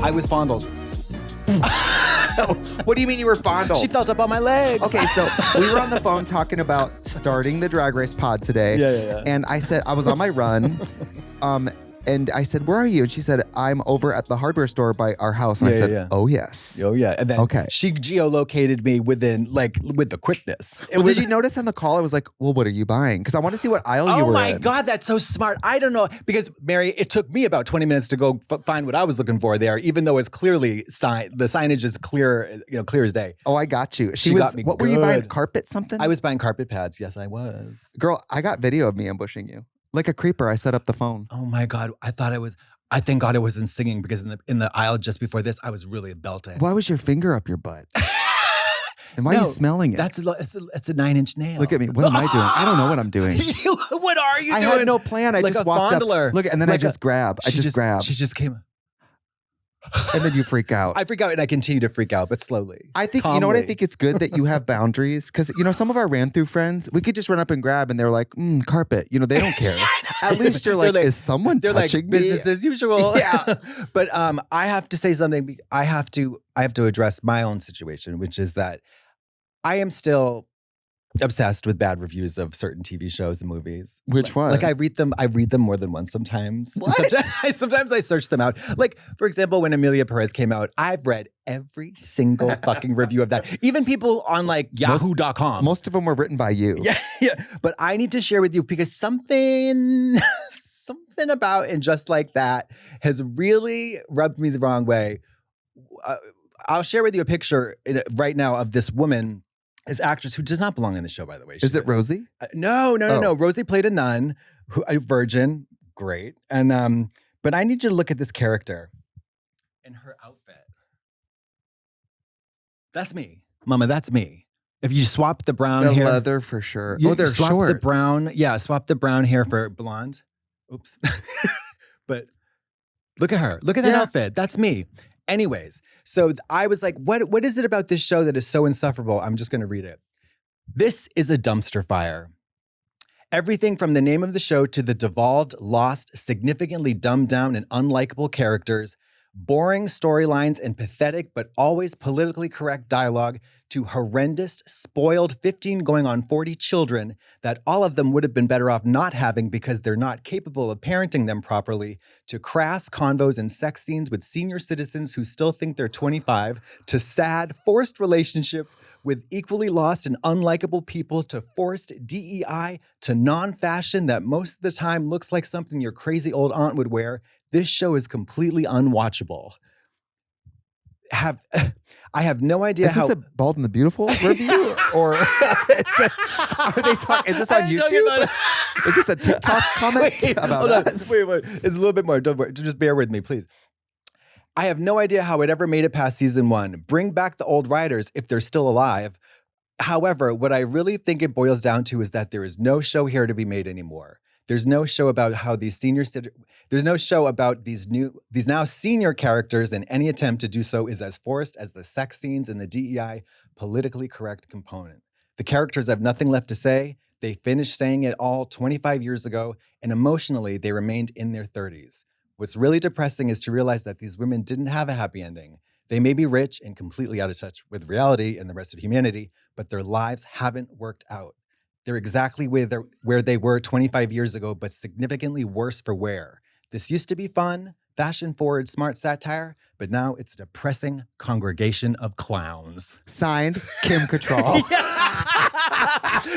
I was fondled. What do you mean you were fondled? She felt up on my legs. Okay, so we were on the phone talking about starting the Drag Race pod today. Yeah. And I said, I was on my run. And I said, where are you? And she said, I'm over at the hardware store by our house. And I said, oh, yes. Oh, yeah. And then she geolocated me with the quickness. Did you notice on the call? I was like, well, what are you buying? Because I want to see what aisle you were in. Oh, my God. That's so smart. I don't know. Because, Mary, it took me about 20 minutes to go find what I was looking for there, even though it's clearly the signage is clear, clear as day. Oh, I got you. She got me What were you buying? Carpet something? I was buying carpet pads. Yes, I was. Girl, I got video of me ambushing you. Like a creeper, I set up the phone. Oh, my God. I thank God I wasn't singing because in the aisle just before this, I was really belting. Why was your finger up your butt? And why are you smelling it? It's a 9-inch nail. Look at me. What am I doing? I don't know what I'm doing. What are you doing? I had no plan. I just walked fondler. up. Look, and then I just grab. She just came. And then you freak out. I freak out and I continue to freak out, but slowly. I think, calmly. you know what I think? It's good that you have boundaries. Because, some of our ran through friends, we could just run up and grab and they're like, carpet. They don't care. At least you're like, is someone touching me? Business as usual. Yeah. But I have to say something. I have to address my own situation, which is that I am still obsessed with bad reviews of certain TV shows and movies. Which one? Like I read them more than once sometimes. What? Sometimes I search them out. Like, for example, when Amelia Perez came out, I've read every single fucking review of that. Even people on like yahoo.com. Most of them were written by you. Yeah. But I need to share with you because something about And Just Like That has really rubbed me the wrong way. I'll share with you a picture right now of this woman, this actress who does not belong in the show, by the way. Is it Rosie? No. Rosie played a nun, a virgin, great. And but I need you to look at this character and her outfit. That's me, Mama. That's me. If you swap the brown hair, the leather for sure. They're swap shorts. the brown. Yeah, swap the brown hair for blonde. Oops. But look at her. Look at that outfit. That's me. Anyways, so I was like, what is it about this show that is so insufferable? I'm just going to read it. This is a dumpster fire. Everything from the name of the show to the devolved, lost, significantly dumbed down and unlikable characters, boring storylines and pathetic but always politically correct dialogue to horrendous, spoiled 15 going on 40 children that all of them would have been better off not having because they're not capable of parenting them properly, to crass convos and sex scenes with senior citizens who still think they're 25, to sad, forced relationship with equally lost and unlikable people, to forced DEI, to non-fashion that most of the time looks like something your crazy old aunt would wear. This show is completely unwatchable. I have no idea how. Is this a Bald and the Beautiful review? Or is this on YouTube? Is this a TikTok comment about us? Wait. It's a little bit more. Don't worry. Just bear with me, please. I have no idea how it ever made it past season 1. Bring back the old writers if they're still alive. However, what I really think it boils down to is that there is no show here to be made anymore. There's no show about how these there's no show about these now senior characters, and any attempt to do so is as forced as the sex scenes and the DEI politically correct component. The characters have nothing left to say. They finished saying it all 25 years ago, and emotionally, they remained in their 30s. What's really depressing is to realize that these women didn't have a happy ending. They may be rich and completely out of touch with reality and the rest of humanity, but their lives haven't worked out. They're exactly where they were 25 years ago, but significantly worse for wear. This used to be fun, fashion-forward, smart satire, but now it's a depressing congregation of clowns. Signed, Kim Cattrall.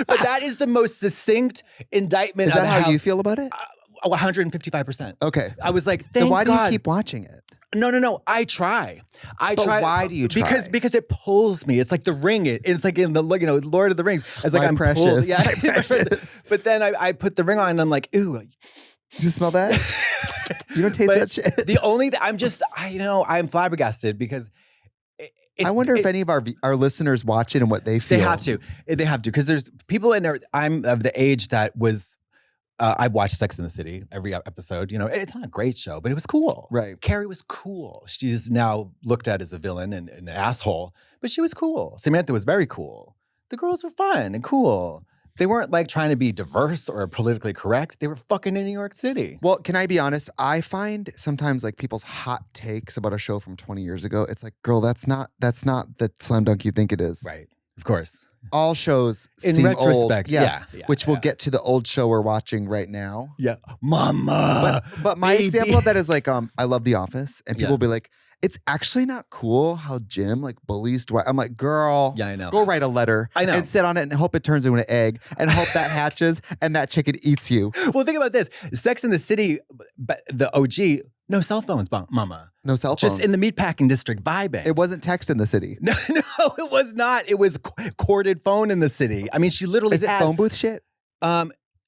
But that is the most succinct indictment. Is that how you feel about it? 155%. Okay. I was like, thank then why God. Do you keep watching it? No. I try. But why do you try? Because it pulls me. It's like The Ring. It's like in the Lord of the Rings. It's like I'm precious. Pulled. Yeah, my precious. But then I put the ring on and I'm like, ooh. You smell that? You don't taste that shit. I'm flabbergasted because I wonder if any of our listeners watch it and what they feel. They have to because there's people in there. I'm of the age that was. I watched Sex and the City every episode. It's not a great show, but it was cool. Right. Carrie was cool. She's now looked at as a villain and an asshole, but she was cool. Samantha was very cool. The girls were fun and cool. They weren't like trying to be diverse or politically correct. They were fucking in New York City. Well, can I be honest? I find sometimes like people's hot takes about a show from 20 years ago. It's like, girl, that's not the slam dunk you think it is. Right. Of course. All shows In seem retrospect, old. Yes, yeah, which we'll get to the old show we're watching right now. Yeah. Mama. But my baby. example of that is like, I love The Office, and people will be like, it's actually not cool how Jim like bullies Dwight. I'm like, girl, Yeah, I know. go write a letter. I know. And sit on it and hope it turns into an egg and hope that hatches and that chicken eats you. Well, think about this. Sex in the City, the OG, no cell phones, mama. No cell phones. Just in the meatpacking district vibing. It wasn't text in the city. No, it was not. It was corded phone in the city. I mean, she literally Is it had, phone booth shit?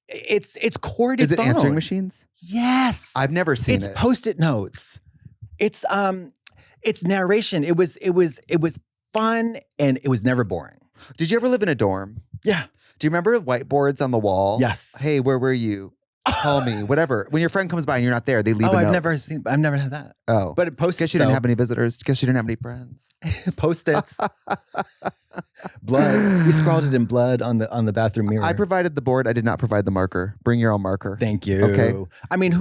It's corded Is it phone. answering machines? Yes. I've never seen It's it. Post-it notes. It's narration. It was fun and it was never boring. Did you ever live in a dorm? Yeah. Do you remember whiteboards on the wall? Yes. Hey, where were you? Call me, whatever. When your friend comes by and you're not there, they leave a note. I've never had that. Oh. But it Post-its. Guess you didn't have any visitors. Guess you didn't have any friends. Post-its. Blood. We scrawled it in blood on the bathroom mirror. I provided the board. I did not provide the marker. Bring your own marker. Thank you. Okay. I mean,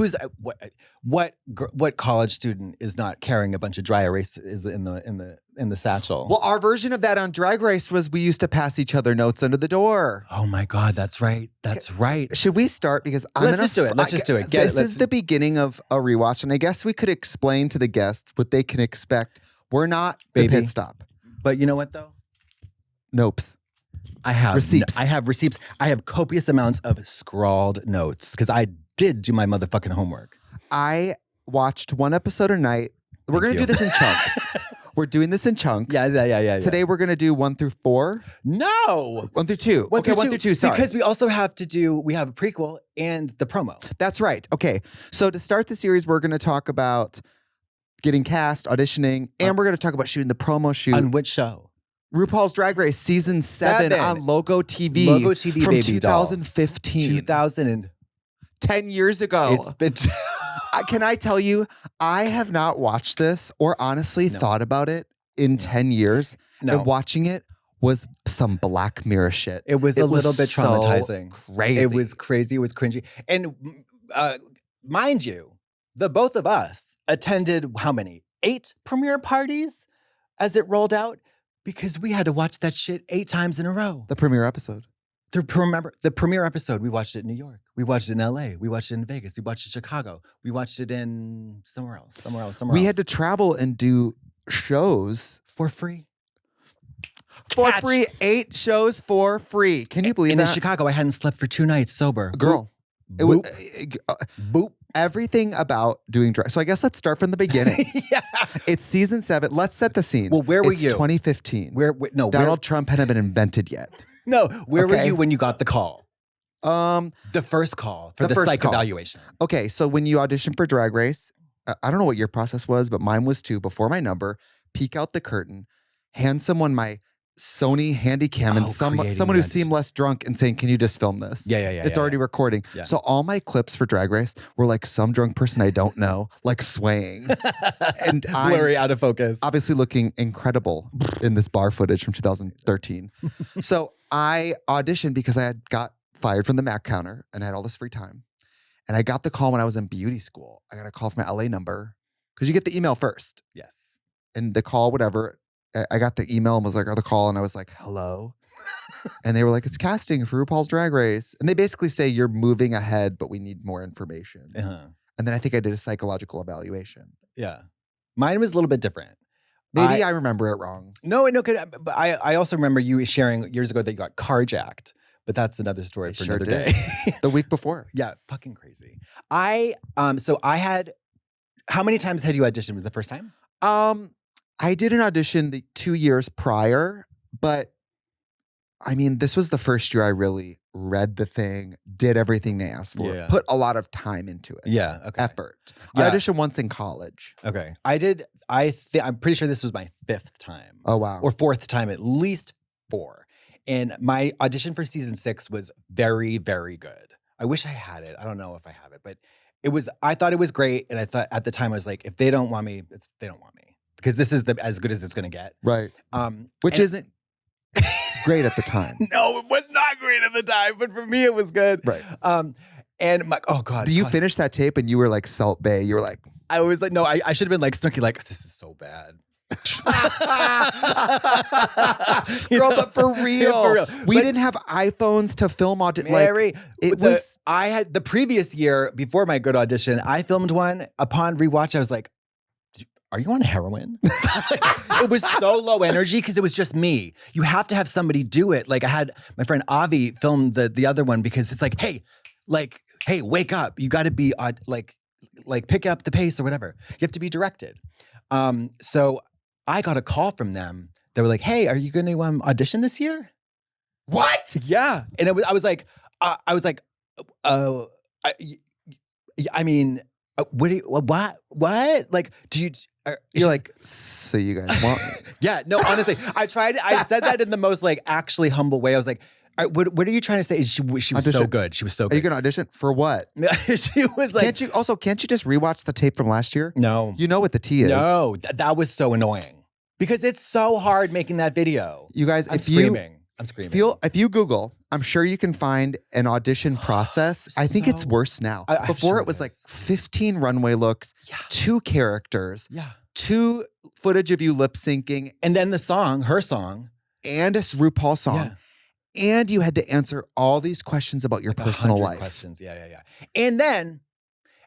what college student is not carrying a bunch of dry erase is in the satchel? Well, our version of that on Drag Race was we used to pass each other notes under the door. Oh my God, that's right. That's right. Should we start? Because Let's just do it. Let's just do it. This is the beginning of a rewatch, and I guess we could explain to the guests what they can expect. We're not the Baby. pit stop. But you know what though? Nopes. I have Receipts. I have receipts. I have copious amounts of scrawled notes because I did do my motherfucking homework. I watched one episode a night. We're going to do this in chunks. We're doing this in chunks. Yeah. Today we're going to do 1 through 4. No. 1 through 2. 1 Okay, 1 through 2, sorry. Because we also have to do, we have a prequel and the promo. That's right. Okay. So to start the series, we're going to talk about getting cast, auditioning, and we're going to talk about shooting the promo shoot. On which show? RuPaul's Drag Race season 7 on Logo TV. Logo TV, from baby doll. 2015. 10 years ago. It's been... Can I tell you, I have not watched this or honestly thought about it in 10 years. No. And watching it was some Black Mirror shit. It was a little bit so traumatizing. Crazy. It was crazy. It was cringy. And mind you, the both of us attended how many? 8 premiere parties as it rolled out because we had to watch that shit 8 times in a row. The premiere episode. The premiere episode, we watched it in New York. We watched it in LA. We watched it in Vegas. We watched it in Chicago. We watched it in somewhere else. We had to travel and do shows for free. For free. 8 shows for free. Can you believe that? And in Chicago, I hadn't slept for 2 nights sober. Girl. Boop. Boop. Everything about doing drag. So I guess let's start from the beginning. Yeah. It's season 7. Let's set the scene. Well, where were it's you? 2015. Donald Trump hadn't been invented yet. No, where were you when you got the call? The first call for the psych evaluation. Okay, so when you audition for Drag Race, I don't know what your process was, but mine was to, before my number, peek out the curtain, hand someone my Sony Handycam and someone who seemed less drunk and saying, can you just film this? Yeah. It's already recording. Yeah. So all my clips for Drag Race were like some drunk person I don't know, like swaying. And blurry, out of focus. Obviously looking incredible in this bar footage from 2013. So I auditioned because I had got fired from the Mac counter and I had all this free time. And I got the call when I was in beauty school. I got a call from my LA number because you get the email first. Yes. And the call, whatever. I got the email and was like, the call. And I was like, hello. And they were like, it's casting for RuPaul's Drag Race. And they basically say, you're moving ahead, but we need more information. Uh-huh. And then I think I did a psychological evaluation. Yeah. Mine was a little bit different. Maybe I remember it wrong. No, but I also remember you sharing years ago that you got carjacked. But that's another story for another day. The week before. Yeah, fucking crazy. So I had, how many times had you auditioned? Was it the first time? I did an audition the 2 years prior, but I mean, this was the first year I really read the thing, did everything they asked for, put a lot of time into it. Yeah, okay. Effort. Yeah. I auditioned once in college. Okay. I'm pretty sure this was my 5th time. Oh, wow. Or 4th time, at least 4. And my audition for season 6 was very, very good. I wish I had it. I don't know if I have it, but I thought it was great. And I thought at the time I was like, if they don't want me, they don't want me. Because this is as good as it's going to get. Right. Which isn't. great at the time. No, it was not great at the time, but for me, it was good. Right. And my, oh God. Do you finish that tape and you were like Salt Bae? You were like, I was like, no, I should have been like Snooki, like, this is so bad. Girl, but for real. For real. We But- didn't have iPhones to film audition. Mary, It was. I had the previous year before my good audition, I filmed one. Upon rewatch, I was like, are you on heroin? It was so low energy because it was just me. You have to have somebody do it. Like I had my friend Avi film the other one because it's like, hey, wake up. You got to be like pick up the pace or whatever. You have to be directed. So I got a call from them. They were like, hey, are you going to audition this year? What? Yeah. And I was like, I mean, what? Like, do you? You're like, so you guys want me? Yeah. No, honestly, I said that in the most like actually humble way. I was like, what are you trying to say? She was so good. She was so good. Are you going to audition for what? She was like, can't you just rewatch the tape from last year? No. You know what the tea is. No, that was so annoying because it's so hard making that video. You guys, I'm screaming. If you Google, I'm sure you can find an audition process. I think it's worse now. Before sure it was it like is. 15 runway looks, 2 characters, Yeah. 2 footage of you lip syncing, And then the song, her song. and a RuPaul song. Yeah. And you had to answer all these questions about your Like personal 100 life. questions. Yeah. And then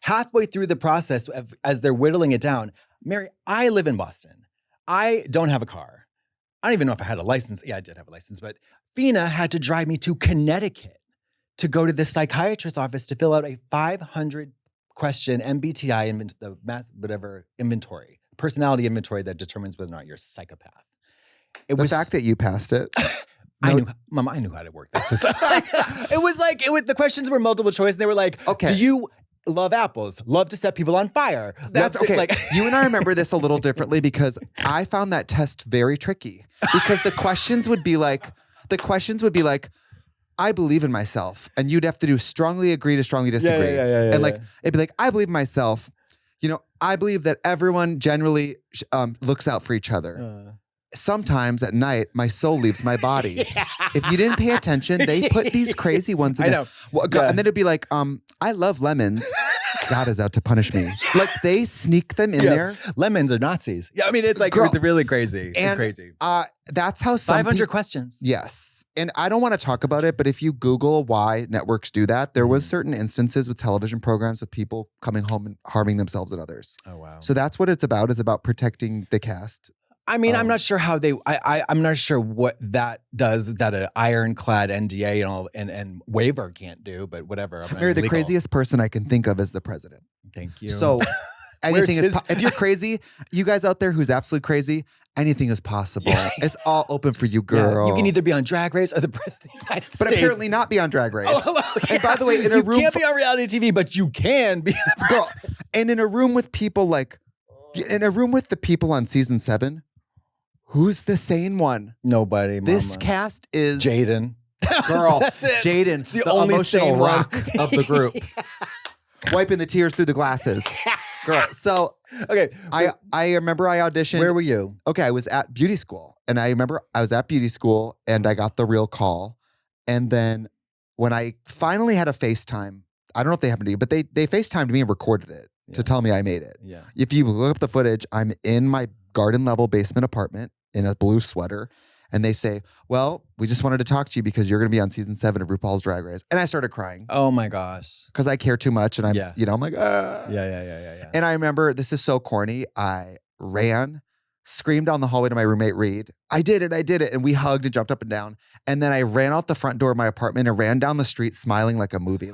halfway through the process, as they're whittling it down, Mary, I live in Boston. I don't have a car. I don't even know if I had a license. Yeah, I did have a license, but Fina had to drive me to Connecticut to go to the psychiatrist's office to fill out a 500 question MBTI inventory, personality inventory that determines whether or not you're a psychopath. The fact that you passed it. I knew how to work that system. The questions were multiple choice, and they were like, Okay. do you love apples? Love to set people on fire? That's Love to- okay. You and I remember this a little differently because I found that test very tricky because the questions would be like, I believe in myself. And you'd have to do strongly agree to strongly disagree. Yeah, and it'd be like, I believe in myself. You know, I believe that everyone generally looks out for each other. Sometimes at night, my soul leaves my body. If you didn't pay attention, they put these crazy ones in I there. know. Well, Yeah. And then it'd be like, I love lemons. God is out to punish me. Like they sneak them in there. Lemons are Nazis. Yeah, I mean, it's like, Girl. it's really crazy. It's And, crazy. That's how some 500 peop- questions. Yes. And I don't want to talk about it, but if you Google why networks do that, there was certain instances with television programs with people coming home and harming themselves and others. Oh, wow. So that's what it's about, is about protecting the cast. I mean, I'm not sure how I'm not sure what that does that an ironclad NDA and waiver can't do, but whatever. Mary, the craziest person I can think of is the president. Thank you. So anything Where's is, if you're crazy, you guys out there who's absolutely crazy, anything is possible. It's all open for you, girl. You can either be on Drag Race or the President of the United States. But apparently not be on Drag Race. Oh, hello. And by the way, in a you room can't be on reality TV, but you can be. girl, and in a room with people in a room with the people on season 7, who's the sane one? Nobody. This mama. cast is Jaden. Girl, That's it. Jaden, the the only emotional sane one. rock of the group. Wiping the tears through the glasses. Girl, so Okay. I remember I auditioned. Where were you? Okay, I was at beauty school. And I remember I was at beauty school and I got the real call. And then when I finally had a FaceTime, I don't know if they happened to you, but they FaceTimed me and recorded it to tell me I made it. Yeah. If you look up the footage, I'm in my garden level basement apartment in a blue sweater. And they say, well, we just wanted to talk to you because you're going to be on season 7 of RuPaul's Drag Race. And I started crying Oh my gosh. because I care too much. And I'm, Yeah. I'm like, ah. Yeah. And I remember, this is so corny. I ran, screamed down the hallway to my roommate, Reed. I did it. And we hugged and jumped up and down. And then I ran out the front door of my apartment and ran down the street smiling like a movie.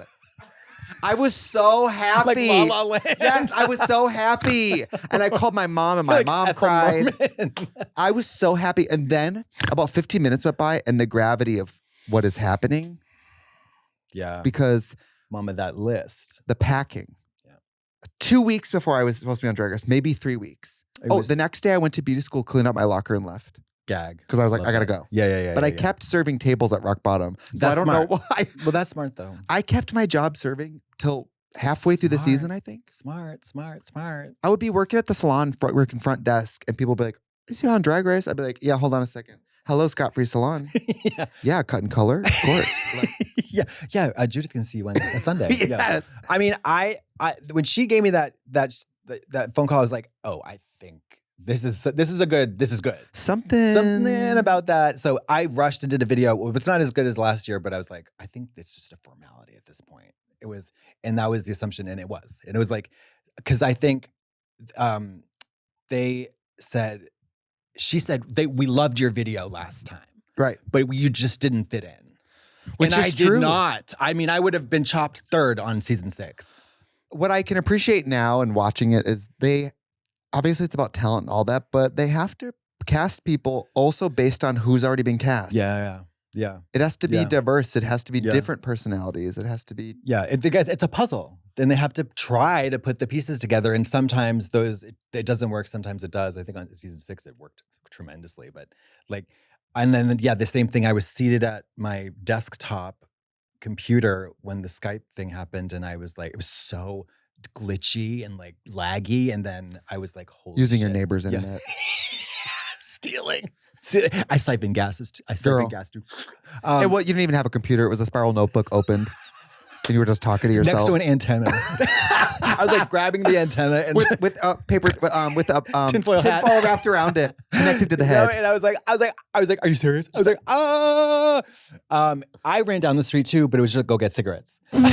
I was so happy. Like La La Land. Yes, I was so happy. And I called my mom and my Like mom Ethel cried. Merman. I was so happy. And then about 15 minutes went by and the gravity of what is happening, Yeah. because Mama, that list. the packing. Yeah. 2 weeks before I was supposed to be on Drag Race, maybe 3 weeks. It was The next day I went to beauty school, cleaned up my locker and left. gag. Because I was like, Love I gotta that. go. Yeah. But I kept serving tables at Rock Bottom. So That's I don't smart. know why. Well, that's smart though. I kept my job serving till halfway through the Smart. season, I think. Smart. I would be working at the salon, working front desk, and people would be like, is he on Drag Race? I'd be like, yeah, hold on a second. Hello, Scott Free Salon. Yeah. Yeah, cut and color, of course. Like, Yeah. Judith can see you on Sunday. yes. Yeah. I mean, I when she gave me that phone call, I was like, oh, I think this is good. Something about that. So I rushed and did a video. It's not as good as last year, but I was like, I think it's just a formality at this point. It was, and that was the assumption, and it was like, because I think she said we loved your video last time. Right. But you just didn't fit in. Which and is I did true. not. I mean, I would have been chopped third on season 6. What I can appreciate now and watching it is obviously it's about talent and all that, but they have to cast people also based on who's already been cast. Yeah. It has to be diverse. It has to be different personalities. It has to be. Yeah, it's a puzzle. Then they have to try to put the pieces together. And sometimes it doesn't work. Sometimes it does. I think on season 6, it worked tremendously. But and then, the same thing. I was seated at my desktop computer when the Skype thing happened. And I was like, it was so glitchy and laggy. And then I was like, holy Using shit. your neighbor's internet. Stealing. I swipe in gas too. And what, you didn't even have a computer. It was a spiral notebook opened. And you were just talking to yourself. Next to an antenna. I was grabbing the antenna and with paper with a tinfoil wrapped around it, connected to the head. And I was like, are you serious? I was like, I ran down the street too, but it was just go get cigarettes. And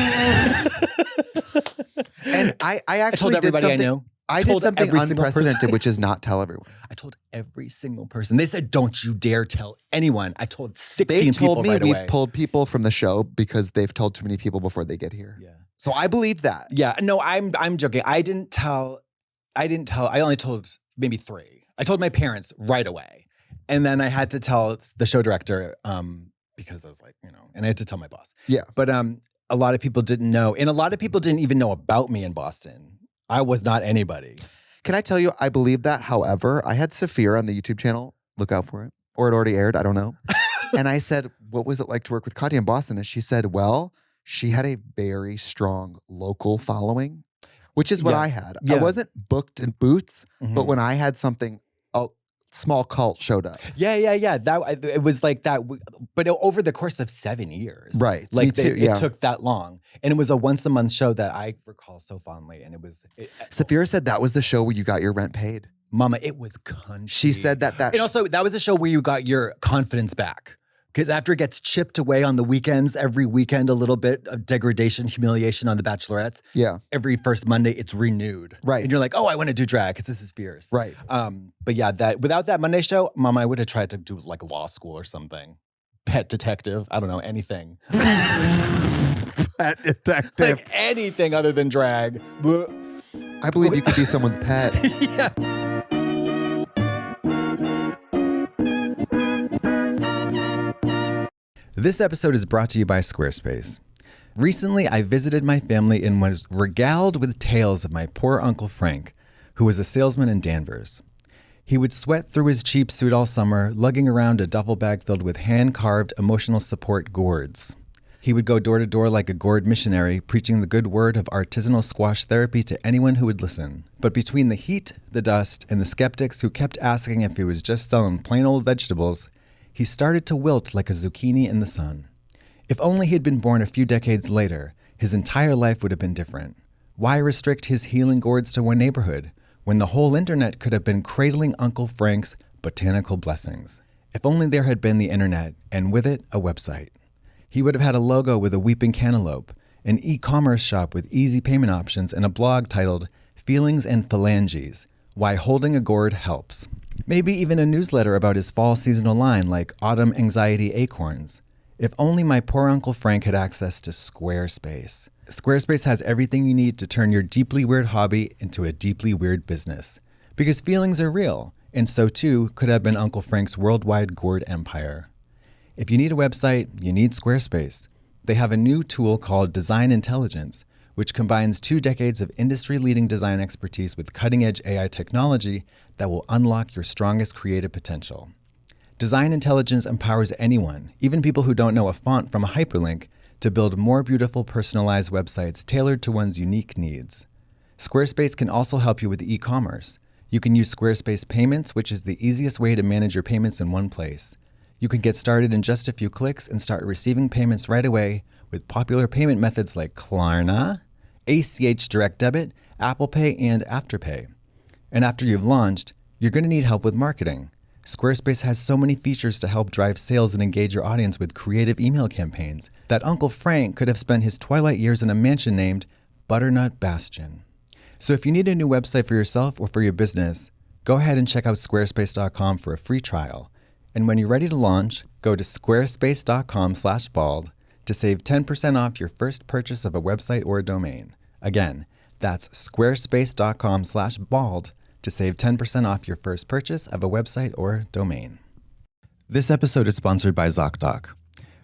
I actually told everybody did something. I knew. I did something unprecedented, which is not tell everyone. I told every single person. They said, don't you dare tell anyone. I told 16 They told people me right we've away. pulled people from the show because they've told too many people before they get here. Yeah. So I believe that. Yeah. No, I'm joking. I only told maybe 3. I told my parents right away. And then I had to tell the show director because I was like, and I had to tell my boss. Yeah. But a lot of people didn't know. And a lot of people didn't even know about me in Boston. I was not anybody. Can I tell you, I believe that. However, I had Saphira on the YouTube channel. Look out for it. Or it already aired. I don't know. And I said, what was it like to work with Katya in Boston? And she said, well, she had a very strong local following, which is what I had. Yeah. I wasn't booked in booths, but when I had something, a small cult showed up. Yeah. It was like that, but over the course of 7 years. Right. It took that long. And it was a once a month show that I recall so fondly. And it was. Saphira said that was the show where you got your rent paid. Mama, it was country. She said that. And also, that was a show where you got your confidence back. Because after it gets chipped away on the weekends, every weekend, a little bit of degradation, humiliation on The Bachelorettes. Yeah. Every first Monday, it's renewed. Right. And you're like, oh, I want to do drag because this is fierce. Right. But yeah, without that Monday show, Mama, I would have tried to do law school or something. Pet detective. I don't know, anything. Pet detective. Anything other than drag. I believe you could be someone's pet. Yeah. This episode is brought to you by Squarespace. Recently, I visited my family and was regaled with tales of my poor Uncle Frank, who was a salesman in Danvers. He would sweat through his cheap suit all summer, lugging around a duffel bag filled with hand-carved emotional support gourds. He would go door to door like a gourd missionary, preaching the good word of artisanal squash therapy to anyone who would listen. But between the heat, the dust, and the skeptics who kept asking if he was just selling plain old vegetables, he started to wilt like a zucchini in the sun. If only he had been born a few decades later, his entire life would have been different. Why restrict his healing gourds to one neighborhood, when the whole internet could have been cradling Uncle Frank's botanical blessings? If only there had been the internet, and with it, a website. He would have had a logo with a weeping cantaloupe, an e-commerce shop with easy payment options, and a blog titled Feelings and Phalanges, Why Holding a Gourd Helps. Maybe even a newsletter about his fall seasonal line like Autumn Anxiety Acorns. If only my poor Uncle Frank had access to Squarespace. Squarespace has everything you need to turn your deeply weird hobby into a deeply weird business. Because feelings are real, and so too could have been Uncle Frank's worldwide gourd empire. If you need a website, you need Squarespace. They have a new tool called Design Intelligence, which combines 2 decades of industry-leading design expertise with cutting-edge AI technology that will unlock your strongest creative potential. Design Intelligence empowers anyone, even people who don't know a font from a hyperlink, to build more beautiful personalized websites tailored to one's unique needs. Squarespace can also help you with e-commerce. You can use Squarespace Payments, which is the easiest way to manage your payments in one place. You can get started in just a few clicks and start receiving payments right away with popular payment methods like Klarna, ACH Direct Debit, Apple Pay, and Afterpay. And after you've launched, you're going to need help with marketing. Squarespace has so many features to help drive sales and engage your audience with creative email campaigns that Uncle Frank could have spent his twilight years in a mansion named Butternut Bastion. So if you need a new website for yourself or for your business, go ahead and check out squarespace.com for a free trial. And when you're ready to launch, go to squarespace.com/bald to save 10% off your first purchase of a website or a domain. Again, that's squarespace.com/bald to save 10% off your first purchase of a website or domain. This episode is sponsored by Zocdoc.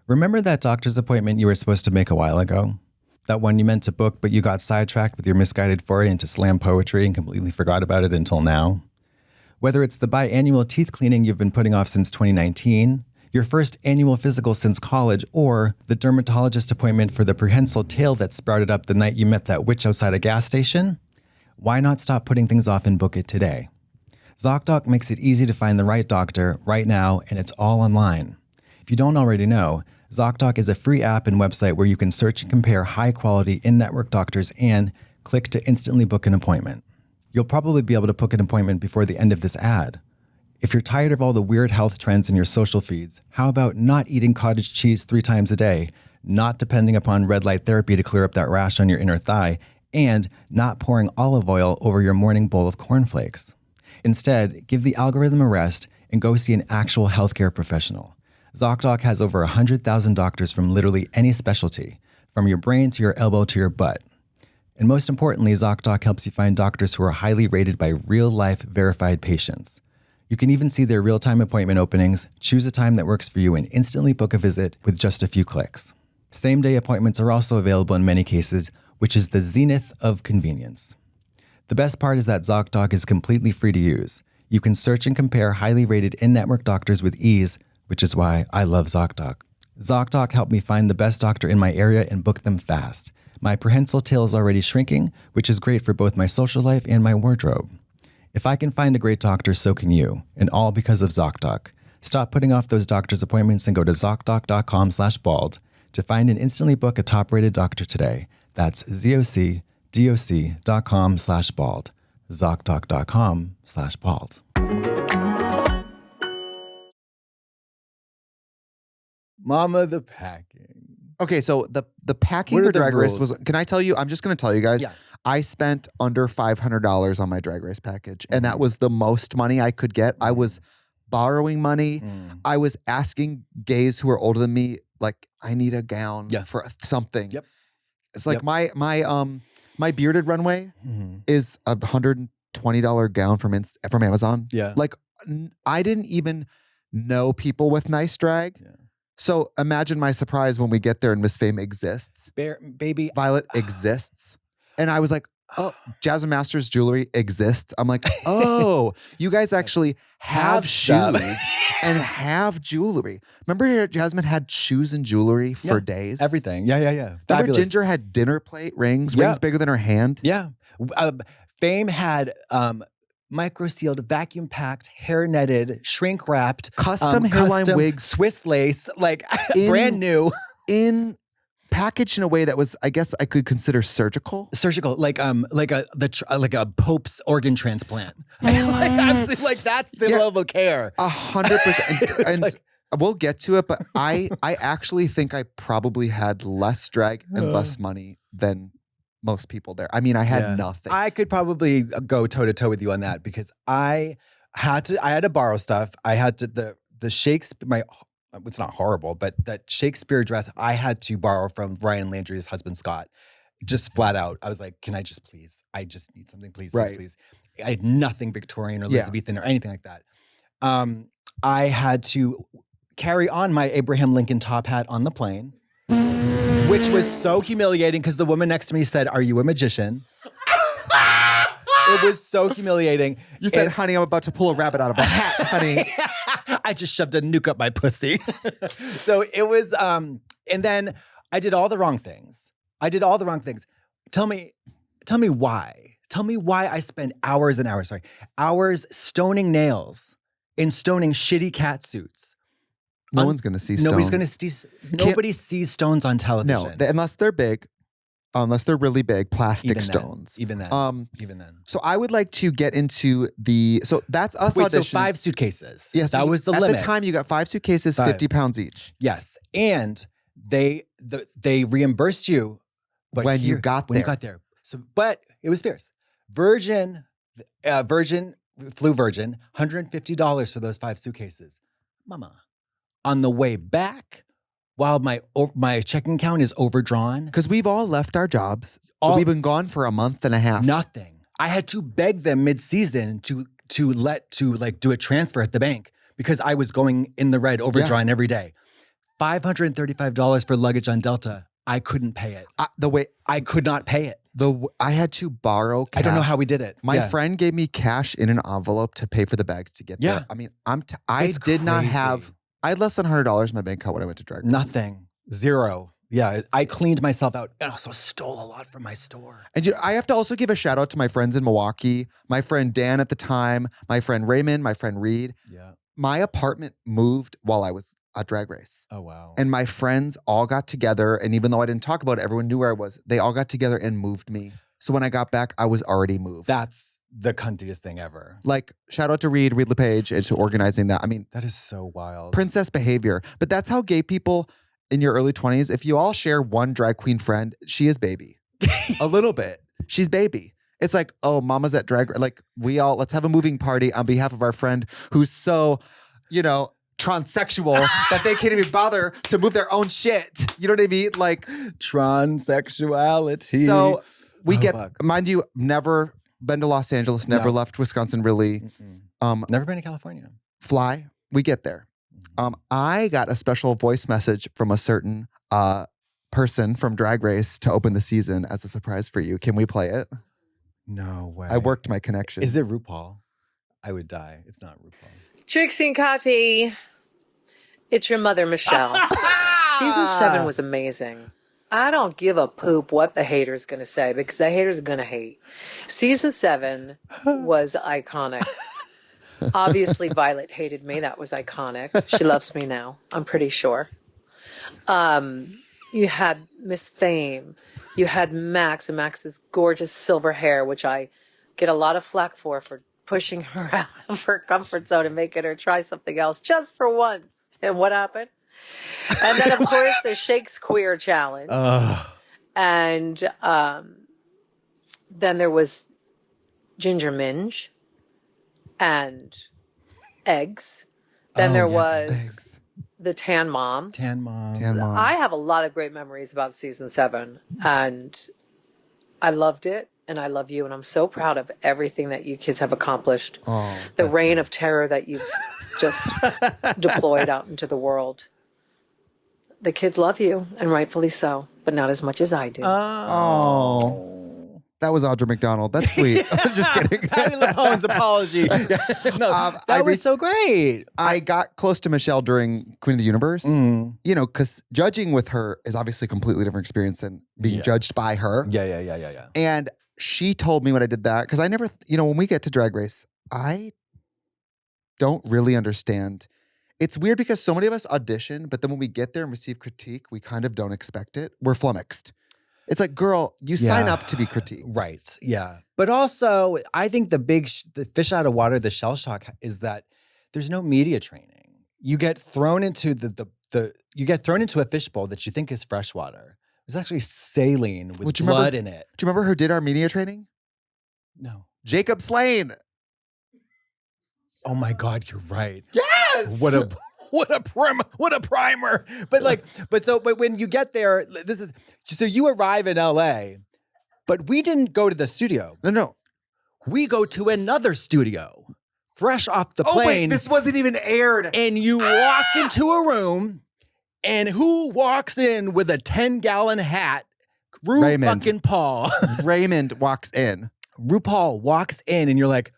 Remember that doctor's appointment you were supposed to make a while ago? That one you meant to book, but you got sidetracked with your misguided foray into slam poetry and completely forgot about it until now? Whether it's the biannual teeth cleaning you've been putting off since 2019, your first annual physical since college, or the dermatologist appointment for the prehensile tail that sprouted up the night you met that witch outside a gas station, why not stop putting things off and book it today? Zocdoc makes it easy to find the right doctor right now, and it's all online. If you don't already know, Zocdoc is a free app and website where you can search and compare high-quality in-network doctors and click to instantly book an appointment. You'll probably be able to book an appointment before the end of this ad. If you're tired of all the weird health trends in your social feeds, how about not eating cottage cheese 3 times a day, not depending upon red light therapy to clear up that rash on your inner thigh, and not pouring olive oil over your morning bowl of cornflakes? Instead, give the algorithm a rest and go see an actual healthcare professional. Zocdoc has over 100,000 doctors from literally any specialty, from your brain to your elbow to your butt. And most importantly, Zocdoc helps you find doctors who are highly rated by real-life verified patients. You can even see their real-time appointment openings, choose a time that works for you, and instantly book a visit with just a few clicks. Same-day appointments are also available in many cases, which is the zenith of convenience. The best part is that Zocdoc is completely free to use. You can search and compare highly rated in-network doctors with ease, which is why I love Zocdoc. Zocdoc helped me find the best doctor in my area and book them fast. My prehensile tail is already shrinking, which is great for both my social life and my wardrobe. If I can find a great doctor, so can you, and all because of Zocdoc. Stop putting off those doctor's appointments and go to Zocdoc.com/bald to find and instantly book a top-rated doctor today. That's ZocDoc.com/bald. Zocdoc.com/bald. Mama, the packing. Okay, so the packing What are for the Drag Race rules? was. Can I tell you? I'm just going to tell you guys. Yeah. I spent under $500 on my Drag Race package, and that was the most money I could get. I was borrowing money. I was asking gays who are older than me, like, I need a gown for something. Yep. It's like my bearded runway is a $120 gown from Amazon. Yeah. Like I didn't even know people with nice drag. Yeah. So imagine my surprise when we get there and Miss Fame exists. Baby. Violet exists. And I was like, oh, Jasmine Masters jewelry exists. I'm like, oh, you guys actually have stuff. shoes and have jewelry. Remember Jasmine had shoes and jewelry for days? Everything. Yeah. Remember Fabulous. Ginger had dinner plate rings bigger than her hand? Yeah. Fame had micro-sealed, vacuum-packed, hair-netted, shrink-wrapped, Custom hairline wigs. Swiss lace, like brand new. In packaged in a way that was, I guess I could consider surgical. Surgical, like a Pope's organ transplant. Like that's the level of care. 100%. And we'll get to it, but I actually think I probably had less drag and less money than most people there. I mean, I had nothing. I could probably go toe to toe with you on that because I had to borrow stuff. I had to the Shakespeare. It's not horrible, but that Shakespeare dress I had to borrow from Ryan Landry's husband, Scott, just flat out. I was like, can I just please? I just need something, please. I had nothing Victorian or Elizabethan or anything like that. I had to carry on my Abraham Lincoln top hat on the plane, which was so humiliating because the woman next to me said, "Are you a magician?" It was so humiliating. You said, honey, I'm about to pull a rabbit out of a hat, honey. I just shoved a nuke up my pussy. So it was, and then I did all the wrong things. Tell me why. Tell me why I spend hours and hours stoning nails and stoning shitty cat suits No one's going to see stones. Nobody's going to see. Nobody sees stones on television. No, unless they're big. Unless they're really big plastic stones. Even then. Even then. So I would like to get into so that's us Wait, audition. so 5 suitcases. Yes. That was the limit. At the time you got 5 suitcases, 50 pounds each. Yes. And they reimbursed you when you got there. So, but it was fierce. Virgin flew Virgin, $150 for those 5 suitcases. Mama. On the way back, while my checking account is overdrawn. Because we've all left our jobs. We've been gone for a month and a half. Nothing. I had to beg them mid-season to do a transfer at the bank because I was going in the red, overdrawn every day. $535 for luggage on Delta. I couldn't pay it. I could not pay it. I had to borrow cash. I don't know how we did it. My friend gave me cash in an envelope to pay for the bags to get there. I mean, I did not have. I had less than $100 in my bank account when I went to Drag Race. Nothing. Zero. Yeah, I cleaned myself out and also stole a lot from my store. And I have to also give a shout out to my friends in Milwaukee, my friend Dan at the time, my friend Raymond, my friend Reed. Yeah. My apartment moved while I was at Drag Race. Oh, wow. And my friends all got together. And even though I didn't talk about it, everyone knew where I was. They all got together and moved me. So when I got back, I was already moved. That's the cuntiest thing ever. Like, shout out to Reed LePage, and to organizing that. I mean, that is so wild. Princess behavior. But that's how gay people in your early 20s, if you all share one drag queen friend, she is baby. A little bit. She's baby. It's like, oh, mama's at drag. Like, let's have a moving party on behalf of our friend who's so, transsexual that they can't even bother to move their own shit. You know what I mean? Like, transsexuality. So we mind you, never been to Los Angeles, never left Wisconsin really. Never been to California. Fly, we get there. I got a special voice message from a certain person from Drag Race to open the season as a surprise for you. Can we play it? No way. I worked my connections. Is it RuPaul? I would die. It's not RuPaul. Trixie and Katya, it's your mother, Michelle. Season 7 was amazing. I don't give a poop what the hater's going to say because the hater's going to hate. Season 7 was iconic. Obviously, Violet hated me. That was iconic. She loves me now, I'm pretty sure. You had Miss Fame. You had Max and Max's gorgeous silver hair, which I get a lot of flack for pushing her out of her comfort zone and making her try something else just for once. And what happened? And then, of course, the Shakespeare challenge. And then there was Ginger Minge and eggs. Then there was eggs. The Tan Mom. Tan Mom. I have a lot of great memories about season 7. And I loved it. And I love you. And I'm so proud of everything that you kids have accomplished. The reign of terror that you've just deployed out into the world. The kids love you, and rightfully so, but not as much as I do. Oh. That was Audra McDonald. That's sweet. I'm just kidding. Patty LuPone's apology. That was so great. I got close to Michelle during Queen of the Universe, because judging with her is obviously a completely different experience than being judged by her. Yeah. And she told me when I did that, because I never, when we get to Drag Race, I don't really understand. It's weird because so many of us audition, but then when we get there and receive critique, we kind of don't expect it. We're flummoxed. It's like, girl, you sign up to be critiqued. Right, yeah. But also, I think the fish out of water, the shell shock is that there's no media training. You get thrown into you get thrown into a fishbowl that you think is freshwater. It's actually saline with blood in it. Do you remember who did our media training? No. Jacob Slane. Oh my God, you're right. Yes. What a primer. But when you get there, so you arrive in LA, but we didn't go to the studio. No. We go to another studio, fresh off the plane. Oh wait, this wasn't even aired. And you walk into a room, and who walks in with a 10-gallon hat? RuPaul. Raymond walks in. RuPaul walks in, and you're like,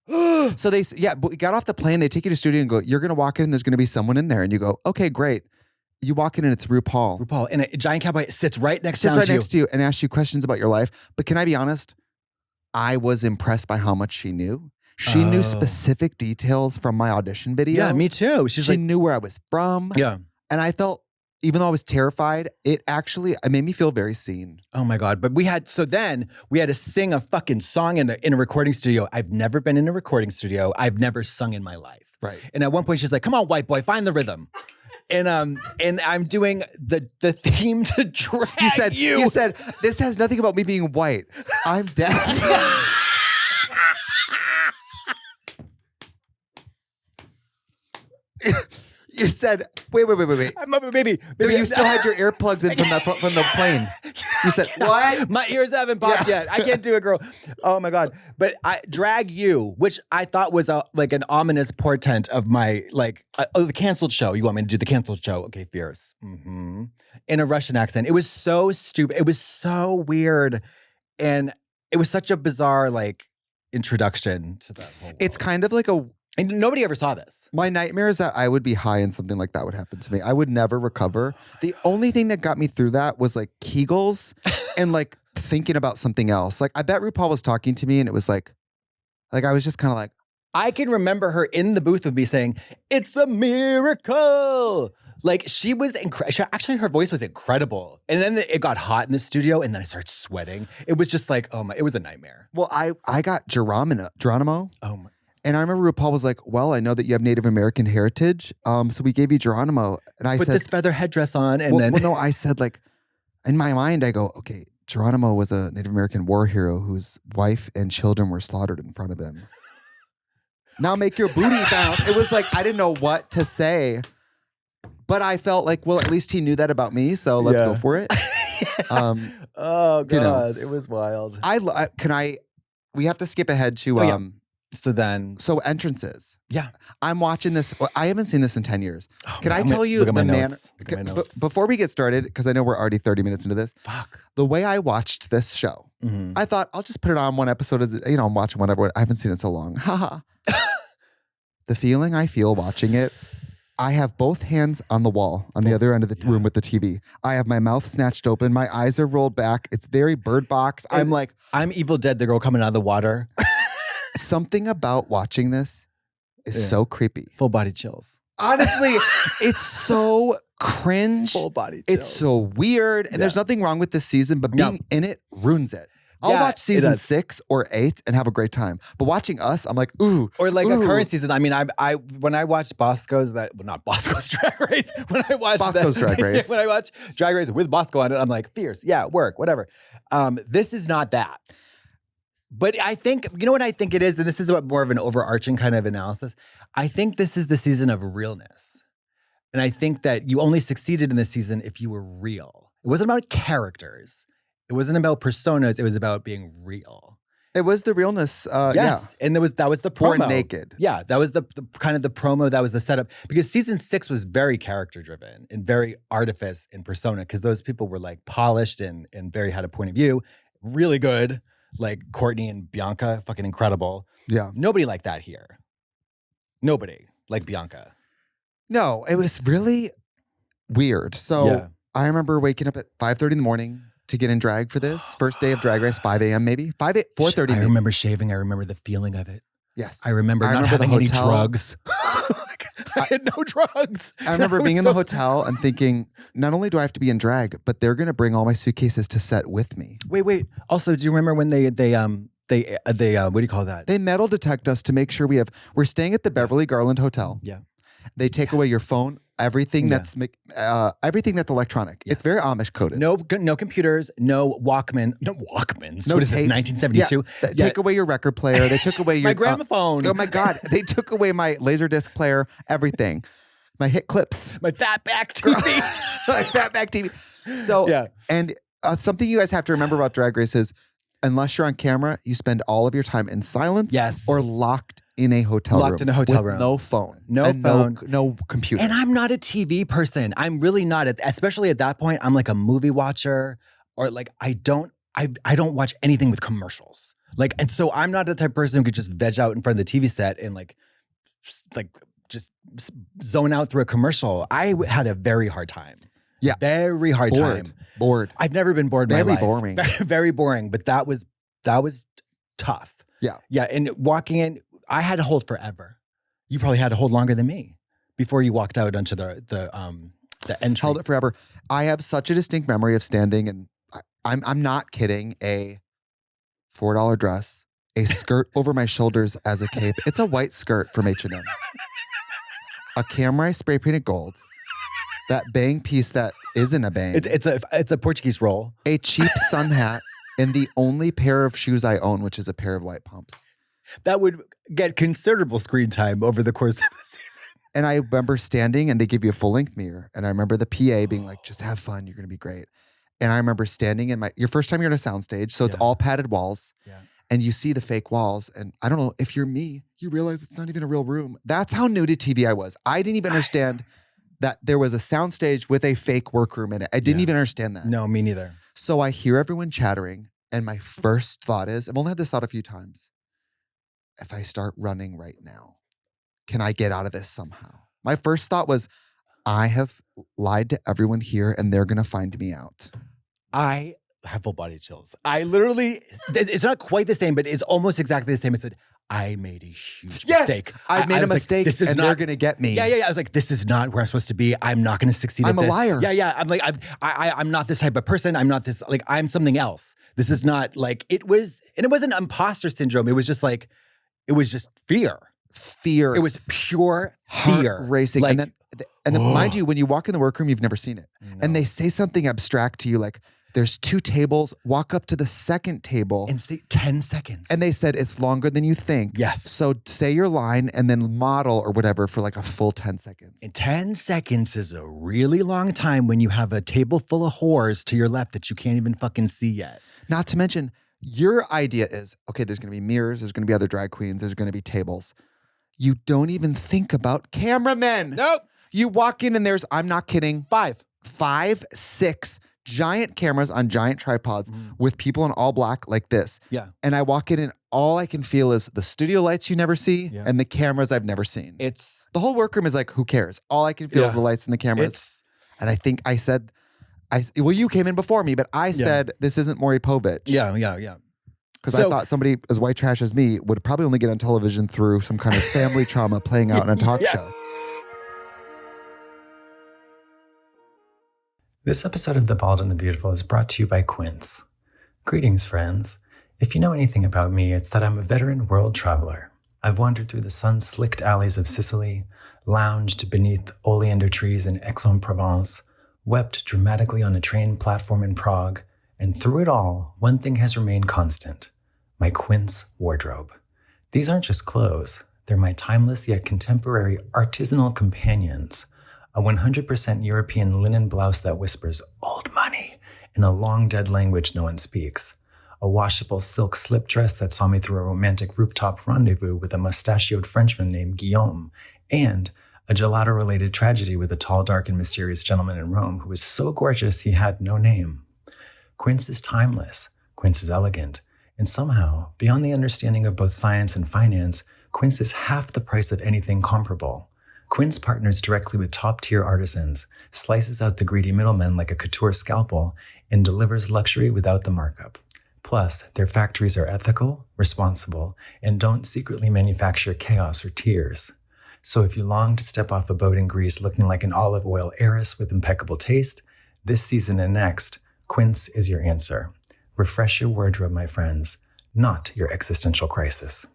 so but we got off the plane. They take you to the studio and go, you're going to walk in and there's going to be someone in there. And you go, okay, great. You walk in and it's RuPaul. RuPaul. And a giant cowboy sits right next to you and asks you questions about your life. But can I be honest? I was impressed by how much she knew. She knew specific details from my audition video. Yeah, me too. She knew where I was from. Yeah. And I felt, even though I was terrified, it made me feel very seen. Oh my God. But we had to sing a fucking song in a recording studio. I've never been in a recording studio. I've never sung in my life. Right. And at one point she's like, come on, white boy, find the rhythm. And I'm doing the theme to Drag You said, this has nothing about me being white. I'm deaf. You said, wait. I'm a baby. No, you still had your earplugs in from the plane. You said, what? My ears haven't popped yet. I can't do it, girl. Oh my God. But Drag You, which I thought was like an ominous portent of my, the canceled show. You want me to do the canceled show? Okay, fierce. Mm-hmm. In a Russian accent. It was so stupid. It was so weird. And it was such a bizarre, introduction to that whole world. It's kind of like and nobody ever saw this. my nightmare is that I would be high and something like that would happen to me. I would never recover. The only thing that got me through that was Kegels and thinking about something else. I bet RuPaul was talking to me and it was I was just kind of I can remember her in the booth with me saying, "It's a miracle." She was incredible. Actually, her voice was incredible. And then it got hot in the studio and then I started sweating. It was just it was a nightmare. Well, I got Geronimo. Oh my. And I remember RuPaul was like, well, I know that you have Native American heritage. So we gave you Geronimo. And I Put said, this feather headdress on. And then. Well, no, I said in my mind, I go, okay, Geronimo was a Native American war hero whose wife and children were slaughtered in front of him. Now make your booty bounce. It was I didn't know what to say. But I felt well, at least he knew that about me. So let's go for it. Oh God, it was wild. We have to skip ahead to, So entrances. Yeah. I'm watching this. I haven't seen this in 10 years. Oh, Can man, I tell you look at the my manner? notes. Before we get started, because I know we're already 30 minutes into this. Fuck. The way I watched this show, I thought I'll just put it on one episode as I'm watching whatever. I haven't seen it so long. Haha. The feeling I feel watching it, I have both hands on the wall on the other end of the room with the TV. I have my mouth snatched open. My eyes are rolled back. It's very Bird Box. I'm Evil Dead, the girl coming out of the water. Something about watching this is so creepy. Full body chills. Honestly, it's so cringe. Full body chills. It's so weird. And there's nothing wrong with this season, but being in it ruins it. I'll watch season 6 or 8 and have a great time. But watching us, I'm ooh. Or a current season. I mean, I when I watched not Bosco's Drag Race. When I watched Bosco's Drag Race. When I watched Drag Race with Bosco on it, I'm fierce. Yeah, work, whatever. This is not that. But I think, you know what I think it is? And this is more of an overarching kind of analysis. I think this is the season of realness. And I think that you only succeeded in this season if you were real. It wasn't about characters. It wasn't about personas. It was about being real. It was the realness. Yes. Yeah. And that was the promo. Born naked. Yeah. That was the kind of the promo. That was the setup. Because season 6 was very character driven and very artifice and persona. Because those people were polished and very had a point of view. Really good. Courtney and Bianca, fucking incredible. Yeah. Nobody like that here. Nobody like Bianca. No, it was really weird. So I remember waking up at 5:30 in the morning to get in drag for this. First day of Drag Race, 5 a.m. maybe. 4:30. I remember shaving. I remember the feeling of it. Yes. I remember not having any drugs. I had no drugs. I remember being in the hotel and thinking, not only do I have to be in drag, but they're going to bring all my suitcases to set with me. Wait. Also, do you remember when they what do you call that? They metal detect us to make sure we're staying at the Beverly Garland Hotel. Yeah. They take away your phone, everything that's electronic. Yes. It's very Amish coded. No computers, no Walkmans. No Walkmans. No what is this, tapes. 1972? Yeah. Take away your record player. They took away your my gramophone. Oh my God. They took away my Laserdisc player, everything. My hit clips. My fatback TV. My fatback TV. So, and something you guys have to remember about Drag Race is, unless you're on camera, you spend all of your time in silence. Yes. Or locked in a hotel room. Locked in a hotel with room. No phone. No phone. No computer. And I'm not a TV person. I'm really not. Especially at that point, I'm a movie watcher, or I don't watch anything with commercials. And so I'm not the type of person who could just veg out in front of the TV set and just zone out through a commercial. I had a very hard time. Yeah. Very hard time. Bored. I've never been bored in my life. Very boring. Very boring. But that was tough. Yeah. Yeah. And walking in, I had to hold forever. You probably had to hold longer than me before you walked out onto the entry. Held it forever. I have such a distinct memory of standing, and I'm not kidding. A $4 dress, a skirt over my shoulders as a cape. It's a white skirt from H&M. A camera I spray painted gold. That bang piece that isn't a bang. It's a Portuguese roll. A cheap sun hat, and the only pair of shoes I own, which is a pair of white pumps. That would get considerable screen time over the course of the season. And I remember standing, and they give you a full-length mirror. And I remember the PA being like, just have fun. You're going to be great. And I remember standing in your first time you're in a soundstage. So it's all padded walls. Yeah. And you see the fake walls. And I don't know, if you're me, you realize it's not even a real room. That's how new to TV I was. I didn't even understand that there was a soundstage with a fake workroom in it. I didn't even understand that. No, me neither. So I hear everyone chattering. And my first thought is, I've only had this thought a few times. If I start running right now, can I get out of this somehow? My first thought was, I have lied to everyone here and they're going to find me out. I have full body chills. I literally, it's not quite the same, but it's almost exactly the same. I said, I made a huge mistake. I made a mistake, this is and not, they're going to get me. Yeah. I was like, this is not where I'm supposed to be. I'm not going to succeed at this. I'm a liar. Yeah. I'm like, I'm not this type of person. I'm not this, like, I'm something else. This is not like, it wasn't imposter syndrome. It was just like, it was just fear. Fear. It was pure fear. Heart racing. Like, and then mind you, when you walk in the workroom, you've never seen it. No. And they say something abstract to you like, there's 2 tables, walk up to the second table. And say 10 seconds. And they said, it's longer than you think. Yes. So say your line and then model or whatever for like a full 10 seconds. And 10 seconds is a really long time when you have a table full of whores to your left that you can't even fucking see yet. Not to mention, your idea is, okay, there's going to be mirrors, there's going to be other drag queens, there's going to be tables. You don't even think about cameramen. Nope. You walk in and there's, I'm not kidding, 5, 6 giant cameras on giant tripods with people in all black like this. Yeah. And I walk in and all I can feel is the studio lights you never see and the cameras I've never seen. It's the whole workroom is like, who cares? All I can feel is the lights and the cameras. And I think I said, well, you came in before me, but I said, this isn't Maury Povich. Yeah. Because I thought somebody as white trash as me would probably only get on television through some kind of family trauma playing out in a talk show. This episode of The Bald and the Beautiful is brought to you by Quince. Greetings, friends. If you know anything about me, it's that I'm a veteran world traveler. I've wandered through the sun-slicked alleys of Sicily, lounged beneath oleander trees in Aix-en-Provence, wept dramatically on a train platform in Prague, and through it all, one thing has remained constant: my Quince wardrobe. These aren't just clothes. They're my timeless yet contemporary artisanal companions. A 100% European linen blouse that whispers old money in a long-dead language no one speaks. A washable silk slip dress that saw me through a romantic rooftop rendezvous with a mustachioed Frenchman named Guillaume. And a gelato-related tragedy with a tall, dark, and mysterious gentleman in Rome who was so gorgeous he had no name. Quince is timeless. Quince is elegant. And somehow, beyond the understanding of both science and finance, Quince is half the price of anything comparable. Quince partners directly with top-tier artisans, slices out the greedy middlemen like a couture scalpel, and delivers luxury without the markup. Plus, their factories are ethical, responsible, and don't secretly manufacture chaos or tears. So if you long to step off a boat in Greece looking like an olive oil heiress with impeccable taste, this season and next, Quince is your answer. Refresh your wardrobe, my friends, not your existential crisis.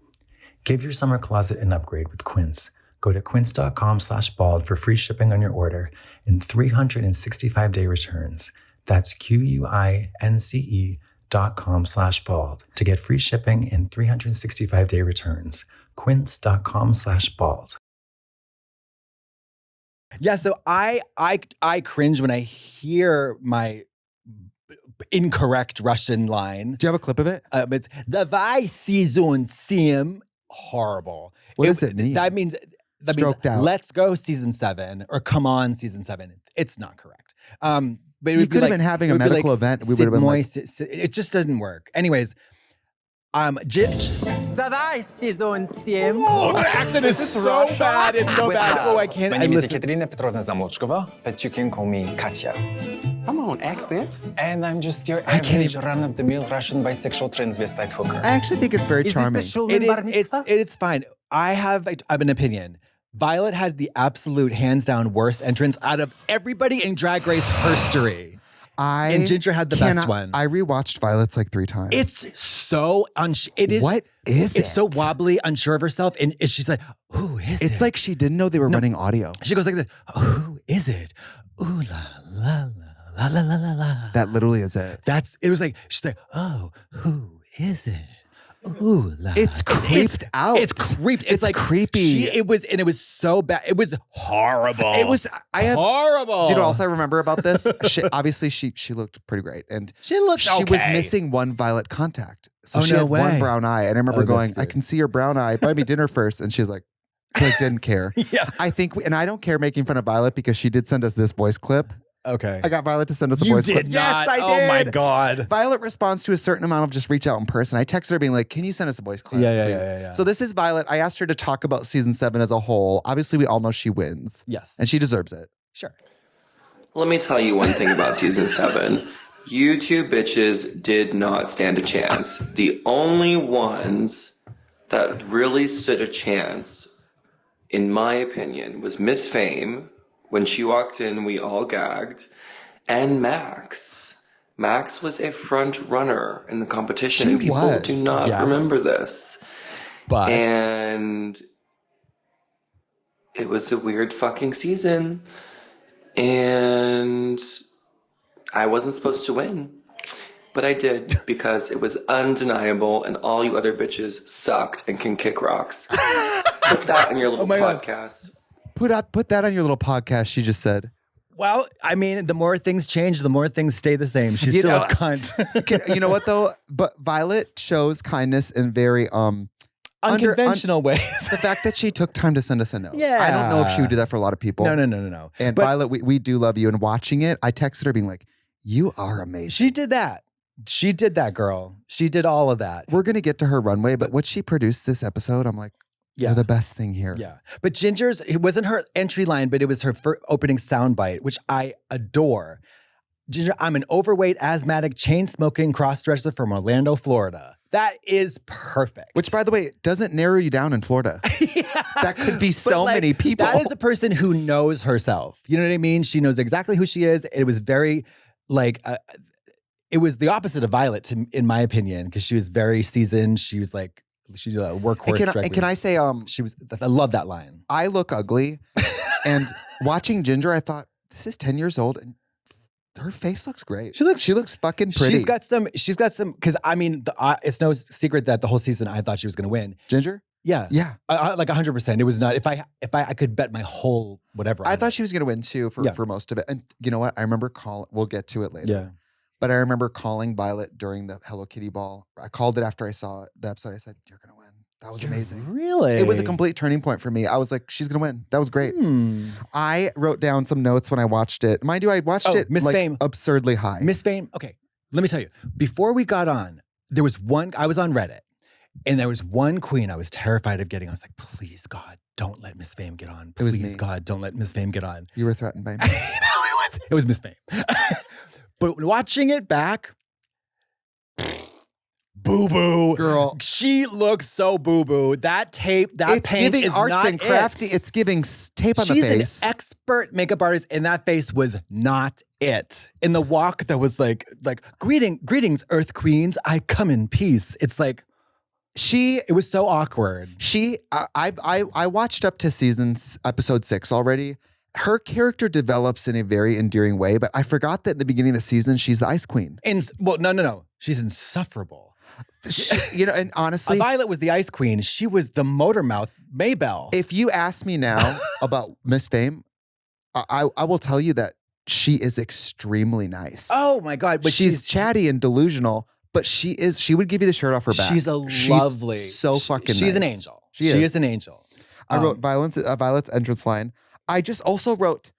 Give your summer closet an upgrade with Quince. Go to quince.com/bald for free shipping on your order and 365-day returns. That's QUINCE.com/bald to get free shipping and 365-day returns. Quince.com/bald. Yeah, so I cringe when I hear my incorrect Russian line. Do you have a clip of it? It's Davai season 7. Horrible. What does it mean? That means Stroked out. Let's go season 7 or come on season 7. It's not correct. But you could have been having a medical event. We would have been like, it just doesn't work. Anyways, Давай, сезон 7. Oh, the accent is so bad. It's so bad. Oh, I can't. My name is Ekaterina Petrovna Zamolodchikova, but you can call me Katya. Come on, accent. And I'm just your I can't average run-of-the-mill Russian bisexual transvestite hooker. I actually think it's very charming. It is fine. I have an opinion. Violet had the absolute hands down worst entrance out of everybody in Drag Race history. And Ginger had the best one. I rewatched Violet's like 3 times. It's so What is it? It's so wobbly, unsure of herself, and she's like, "Who is it?" It's like she didn't know they were running audio. She goes like this. Who is it? Ooh la la la la la la la. That literally is it. It was like she's like, "Oh, who is it?" Ooh, la. It's creeped out. It's creeped. It's like creepy. It was so bad. It was horrible. It was horrible. Do you know what else I remember about this? Obviously, she looked pretty great, and she was missing one Violet contact, so she no had way. one brown eye. And I remember going, good. "I can see your brown eye. Buy me dinner first." And she was like didn't care. Yeah, I think, and I don't care making fun of Violet because she did send us this voice clip. Okay, I got Violet to send us a you voice did clip. not. Yes, I did. Oh my god. Violet responds to a certain amount of just reach out in person. I texted her being like, "Can you send us a voice clip?" Yeah. So this is Violet. I asked her to talk about season 7 as a whole. Obviously, we all know she wins. Yes, And she deserves it. sure. Let me tell you one thing about season 7. You two bitches did not stand a chance. The only ones that really stood a chance, in my opinion, was Miss Fame. When she walked in, we all gagged. And Max. Max was a front runner in the competition. She People was, do not yes. remember this. But And it was a weird fucking season. And I wasn't supposed to win. But I did because it was undeniable and all you other bitches sucked and can kick rocks. Put that in your little podcast. Put that on your little podcast, she just said. well, I mean, the more things change, the more things stay the same. She's still a cunt. You know what though? But Violet shows kindness in very Unconventional ways. the fact that she took time to send us a note. Yeah. I don't know if she would do that for a lot of people. No. And But Violet, we do love you. And watching it, I texted her being like, "You are amazing." she did that. She did that, girl. She did all of that. We're gonna get to her runway, but what she produced this episode, I'm like, Yeah. you're the best thing here. Yeah. But Ginger's, it wasn't her entry line, but it was her opening soundbite, which I adore. Ginger, I'm an overweight, asthmatic, chain-smoking cross-dresser from Orlando, Florida. That is perfect. Which, by the way, doesn't narrow you down in Florida. That could be But, so like, many people. That is a person who knows herself. You know what I mean? She knows exactly who she is. It was very, like, it was the opposite of Violet, in my opinion, because she was very seasoned. She was like, she's a workhorse. And can I say, she was. I love that line. I look ugly, and watching Ginger, I thought, this is 10 years old, and her face looks great. She looks fucking pretty. She's got some. Because I mean, it's no secret that the whole season I thought she was going to win. Ginger. Yeah, Yeah. like 100%. It was not. If I could bet my whole whatever. I on thought it. she was going to win too for most of it. And you know what? I remember we'll get to it later. Yeah. But I remember calling Violet during the Hello Kitty ball. I called it after I saw the episode. I said, "You're going to win." That was amazing. Really? It was a complete turning point for me. I was like, she's going to win. That was great. I wrote down some notes when I watched it. Mind you, I watched it Miss like Fame. absurdly high. Miss Fame. Okay, let me tell you. Before we got on, there was one. I was on Reddit, and there was one queen I was terrified of getting. I was like, please God, don't let Miss Fame get on. It was Please me. God, don't let Miss Fame get on. You were threatened by me. It was Miss Fame. But watching it back, boo-boo. Girl. She looks so boo-boo. That tape, that It's paint giving is arts not and crafty. It's giving tape on the She's face. an expert makeup artist, and that face was not it. In the walk that was like greetings, Earth Queens. I come in peace. It's like it was so awkward. I watched up to episode 6 already. Her character develops in a very endearing way, but I forgot that at the beginning of the season, she's the Ice Queen. No. She's insufferable. And honestly, Violet was the Ice Queen. She was the motor mouth Maybelle. if you ask me now about Miss Fame, I will tell you that she is extremely nice. Oh my God. But she's chatty and delusional, but she would give you the shirt off her back. She's lovely. So fucking She's an nice. angel. She is an angel. I wrote Violet's entrance line. I just also wrote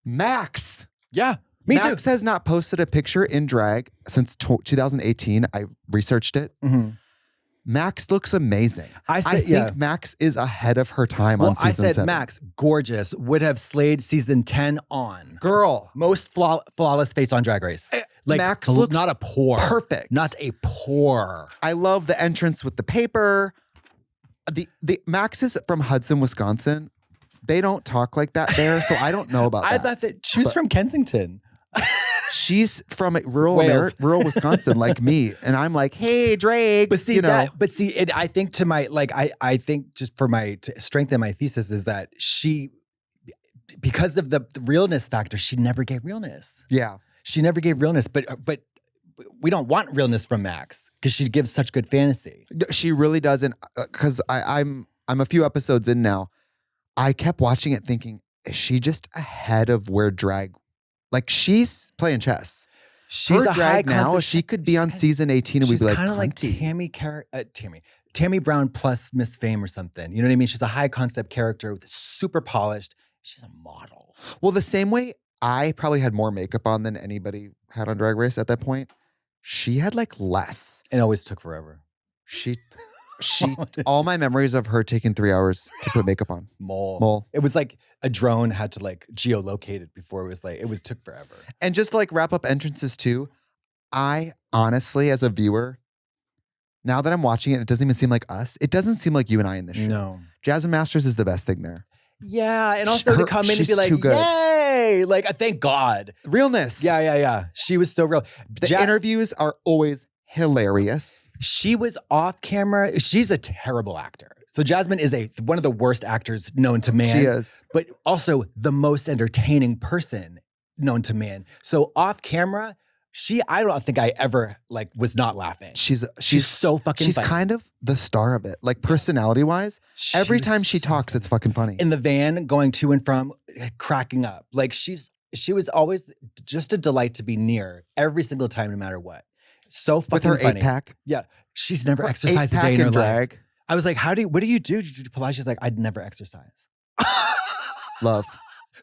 Max. Yeah, me Max too. has not posted a picture in drag since 2018. I researched it. Mm-hmm. Max looks amazing. I think Max is ahead of her time on season 7. Max, gorgeous, would have slayed season 10 on. Girl. Most flawless face on Drag Race. Max looks not a pore. perfect. Not a pore. I love the entrance with the paper. the Max is from Hudson, Wisconsin. They don't talk like that there, so I don't know about that. I thought that she was from Kensington. She's from rural Wales. rural Wisconsin, like me, and I'm like, hey, Drake. But see I think to my I think just for my to strengthen my thesis is that she, because of the realness factor, she never gave realness. Yeah, She never gave realness, but we don't want realness from Max because she gives such good fantasy. she really doesn't. Because I'm a few episodes in now. I kept watching it thinking, is she just ahead of where drag? Like she's playing chess. She's Her a drag high now. concept- She could be she's on kinda- season 18, and we'd She's be like, kind of like Tammy Brown plus Miss Fame or something. You know what I mean? She's a high concept character, super polished. She's a model. Well, the same way I probably had more makeup on than anybody had on Drag Race at that point. She had like less. It always took forever. She all my memories of her taking 3 hours to put makeup on. Mole. It was like a drone had to like geolocate it before it took forever. And just to, like wrap up entrances too, I honestly, as a viewer, now that I'm watching it, it doesn't even seem like us. It doesn't seem like you and I in this show. No. Jasmine Masters is the best thing there. Yeah, and also to come in and she's be like, too good. yay! Like, thank God. Realness. Yeah. She was so real. The interviews are always hilarious. She was off camera. She's a terrible actor. So Jasmine is one of the worst actors known to man. She is. But also the most entertaining person known to man. So off camera, I don't think I ever was not laughing. She's so fucking She's funny. kind of the star of it. Like personality wise, every time she talks, it's fucking funny. In the van going to and from, cracking up. Like she was always just a delight to be near every single time, no matter what. So fucking With her funny. 8-pack. Yeah. She's never Her exercised a 8-pack day in her and life. drag. I was like, what do you do? Did you do Pilates? She's like, I'd never exercise. Love.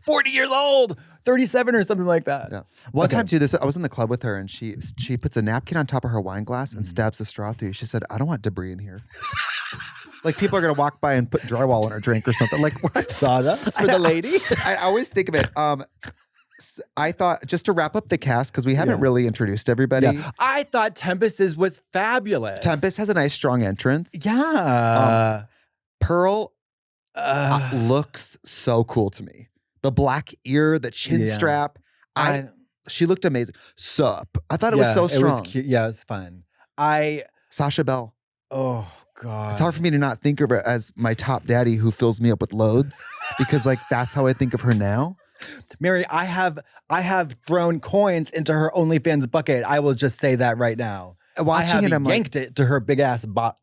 40 years old, 37 or something like that. Yeah. One Okay. time too, I was in the club with her and she puts a napkin on top of her wine glass and stabs a straw through. She said, I don't want debris in here. Like people are gonna walk by and put drywall in her drink or something. Like what? Sawdust for the lady? I always think of it. I thought just to wrap up the cast because we haven't really introduced everybody. Yeah. I thought Tempest's was fabulous. Tempest has a nice strong entrance. Yeah. Pearl looks so cool to me. The black ear, the chin Yeah. strap. She looked amazing. Sup. I thought it was Yeah, so strong. It was cute. Yeah, it was fun. Sasha Bell. Oh God. It's hard for me to not think of her as my top daddy who fills me up with loads because like that's how I think of her now. Mary, I have thrown coins into her OnlyFans bucket. I will just say that right now. Watching it, I'm like, yanked it to her big ass butt.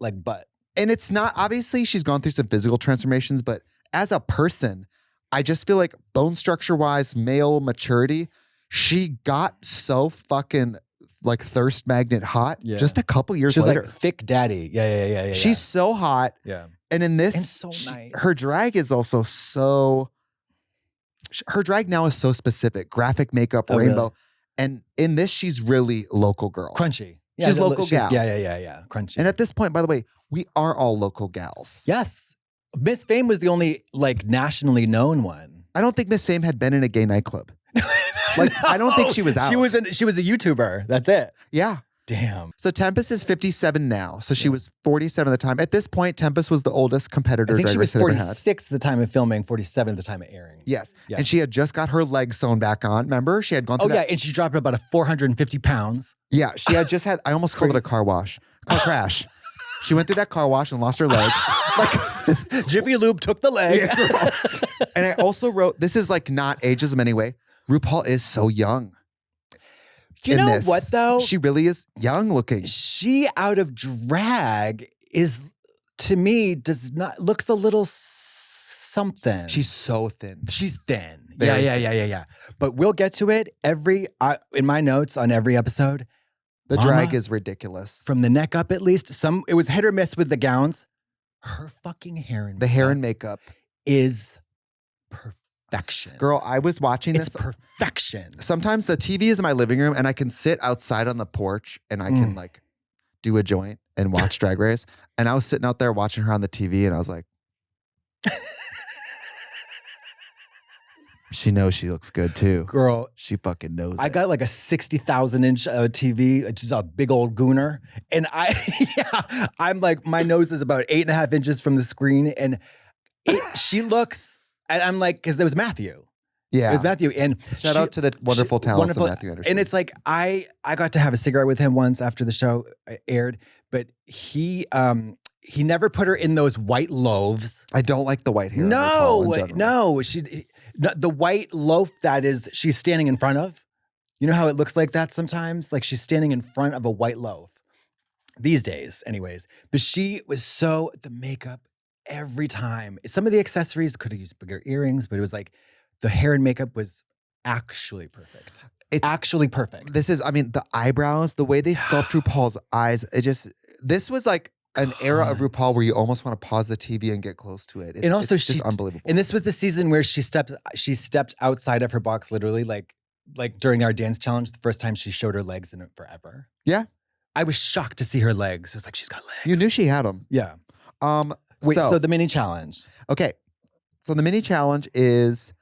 and it's not obviously she's gone through some physical transformations, but as a person, I just feel like bone structure wise, male maturity, she got so fucking like thirst magnet hot just a couple years She's later. like thick daddy. Yeah. She's so hot. Yeah. And in this, And so nice. her drag is also so. Her drag now is so specific, graphic makeup, Oh, rainbow, really? and in this she's really local girl. Crunchy. She's local gal. Yeah. Crunchy. And at this point, by the way, we are all local gals. yes. Miss Fame was the only nationally known one. I don't think Miss Fame had been in a gay nightclub. Like I don't think she was out. She was a YouTuber. That's it. Yeah. Damn. So Tempest is 57 now. So she was 47 at the time. At this point, Tempest was the oldest competitor I think Drag she Race was had ever had. 46 at the time of filming, 47 at the time of airing. Yes. Yeah. And she had just got her legs sewn back on. Remember? She had gone through Oh, yeah. that. And she dropped about 450 pounds. Yeah. She had just had, I almost called it a car wash. Car crash. She went through that car wash and lost her leg. Like, Jiffy Lube took the leg. yeah. And I also wrote, this is like not ageism anyway. RuPaul is so young. You in know this. what, though? She really is young looking. She out of drag is, to me, looks a little something. She's so thin. She's thin. Very Yeah. But we'll get to it. In my notes on every episode, The Mama, drag is ridiculous. from the neck up at least. It was hit or miss with the gowns. Her fucking hair and The hair and makeup. is perfection. Girl, I was watching it's this. perfection. Sometimes the TV is in my living room and I can sit outside on the porch and I can like do a joint and watch Drag Race. And I was sitting out there watching her on the TV and I was like, She knows she looks good too. Girl, She fucking knows I it. got like a 60,000 inch TV, it's just a big old gooner. And I'm like, my nose is about 8.5 inches from the screen. And she looks, and I'm like, because it was Matthew. Yeah. It was Matthew. And Shout out to the wonderful talents of Matthew Anderson. And it's like, I got to have a cigarette with him once after the show aired, but he never put her in those white loaves. I don't like the white hair. on RuPaul in general. The white loaf that is she's standing in front of. You know how it looks like that sometimes? Like she's standing in front of a white loaf. These days, anyways. But she was the makeup every time. Some of the accessories could have used bigger earrings, but it was like the hair and makeup was actually perfect. It's actually perfect. The eyebrows, the way they sculpt RuPaul's eyes, this was like an era of RuPaul where you almost want to pause the TV and get close to it. It's just unbelievable. And this was the season where she stepped outside of her box, literally, like during our dance challenge, the first time she showed her legs in it forever. Yeah. I was shocked to see her legs. I was like, she's got legs. You knew she had them. Yeah. So the mini challenge. Okay. So the mini challenge is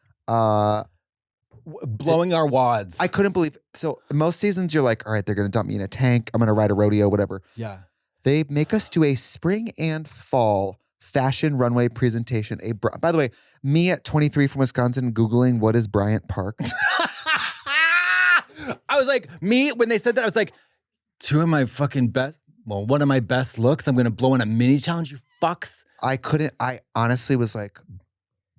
blowing our wads. I couldn't believe. So most seasons you're like, all right, they're going to dump me in a tank. I'm going to ride a rodeo, whatever. Yeah. They make us do a spring and fall fashion runway presentation. By the way, me at 23 from Wisconsin, Googling what is Bryant Park. I was like, when they said that, I was like, one of my best looks. I'm going to blow in a mini challenge, you fucks. I honestly was like,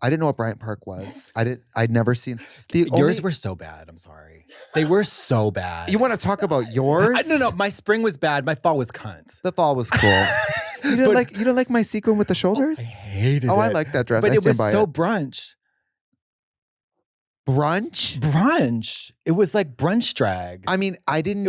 I didn't know what Bryant Park was. I'd never seen. Yours were so bad. I'm sorry. They were so bad. You want to talk about yours? No. My spring was bad. My fall was cunt. The fall was cool. You didn't like my sequin with the shoulders? I hated it. Oh, I like that dress. But it was so it. brunch. Brunch? It was like brunch drag. I mean, I didn't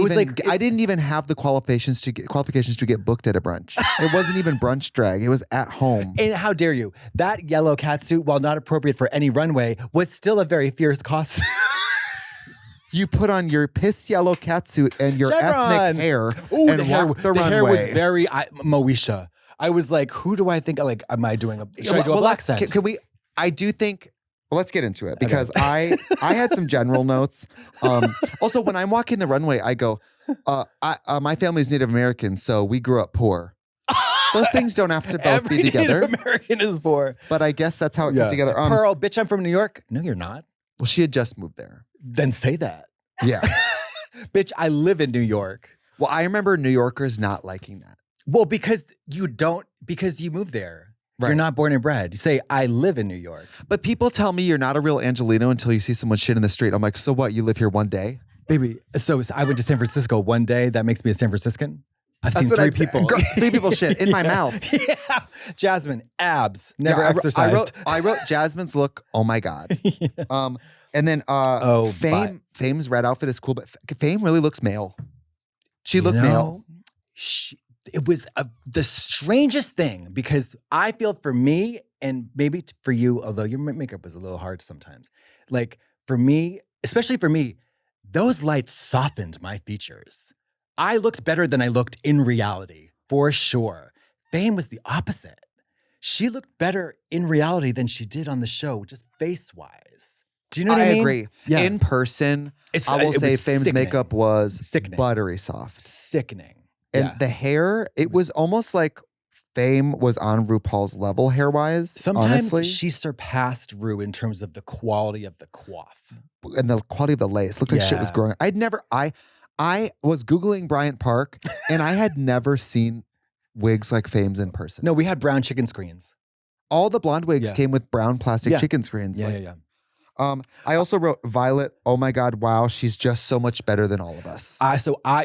even have the qualifications to get booked at a brunch. It wasn't even brunch drag. It was at home. And how dare you? That yellow catsuit, while not appropriate for any runway, was still a very fierce costume. You put on your piss yellow catsuit and your Chevron. ethnic hair The runway. hair was very Moesha. I was like, who do I think? Like, am I doing should I do a black scent? Can we? I do think. Well, let's get into it because I had some general notes. Also, when I'm walking the runway, I go, my family's Native American, so we grew up poor. Those things don't have to both be together. Native American is poor. But I guess that's how it got together. Pearl, bitch, I'm from New York. No, you're not. Well, she had just moved there. Then say that. Yeah. Bitch, I live in New York. Well, I remember New Yorkers not liking that. Well, because you moved there. Right. You're not born and bred. You say, I live in New York. But people tell me you're not a real Angelino until you see someone shit in the street. I'm like, so what? You live here one day? Baby, so I went to San Francisco one day. That makes me a San Franciscan. I've seen three people. Three people shit in my mouth. Yeah. Jasmine, abs, never exercised. I wrote Jasmine's look, oh my God. Yeah. And then Fame's red outfit is cool, but Fame really looks male. She looked male. It was the strangest thing because I feel for me and maybe for you, although your makeup was a little hard sometimes, like for me, especially for me, those lights softened my features. I looked better than I looked in reality, for sure. Fame was the opposite. She looked better in reality than she did on the show, just face-wise. Do you know what I mean? I agree. Yeah. In person, I will say Fame's makeup was sickening. Buttery soft. Sickening. And the hair, it was almost like Fame was on RuPaul's level hair-wise. Sometimes honestly. she surpassed Ru in terms of the quality of the coif. And the quality of the lace. Looked like shit was growing. I was Googling Bryant Park and I had never seen wigs like Fame's in person. No, we had brown chicken screens. All the blonde wigs came with brown plastic chicken screens. Yeah. I also wrote Violet, oh my God, wow, she's just so much better than all of us.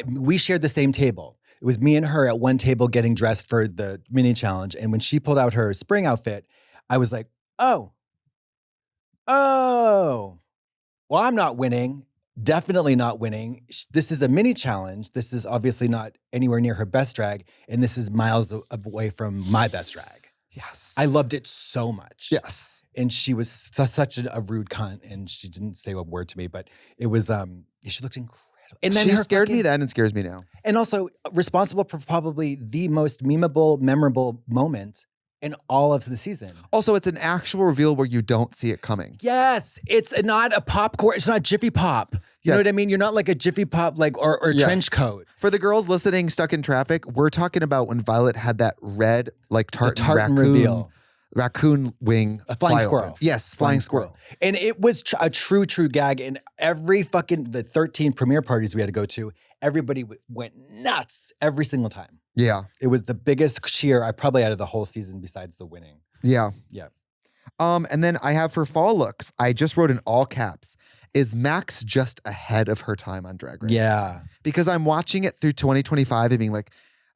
We shared the same table. It was me and her at one table getting dressed for the mini challenge. And when she pulled out her spring outfit, I was like, oh, well, I'm not winning. Definitely not winning. This is a mini challenge. This is obviously not anywhere near her best drag. And this is miles away from my best drag. Yes. I loved it so much. Yes. And she was such a rude cunt. And she didn't say a word to me, but it was, she looked incredible. And then she scared me then and scares me now. And also responsible for probably the most memeable, memorable moment in all of the season. Also, it's an actual reveal where you don't see it coming. Yes, it's not a popcorn. It's not Jiffy Pop. You know what I mean? You're not like a Jiffy Pop or Yes. trench coat. For the girls listening stuck in traffic, we're talking about when Violet had that red like tartan reveal. Raccoon wing. A flying fly squirrel. open. Yes, flying squirrel. And it was a true gag. And every the 13 premiere parties we had to go to, everybody went nuts every single time. Yeah. It was the biggest cheer I probably had of the whole season besides the winning. Yeah. Yeah. And then I have for fall looks, I just wrote in all caps, is Max just ahead of her time on Drag Race? Yeah. Because I'm watching it through 2025 and being like,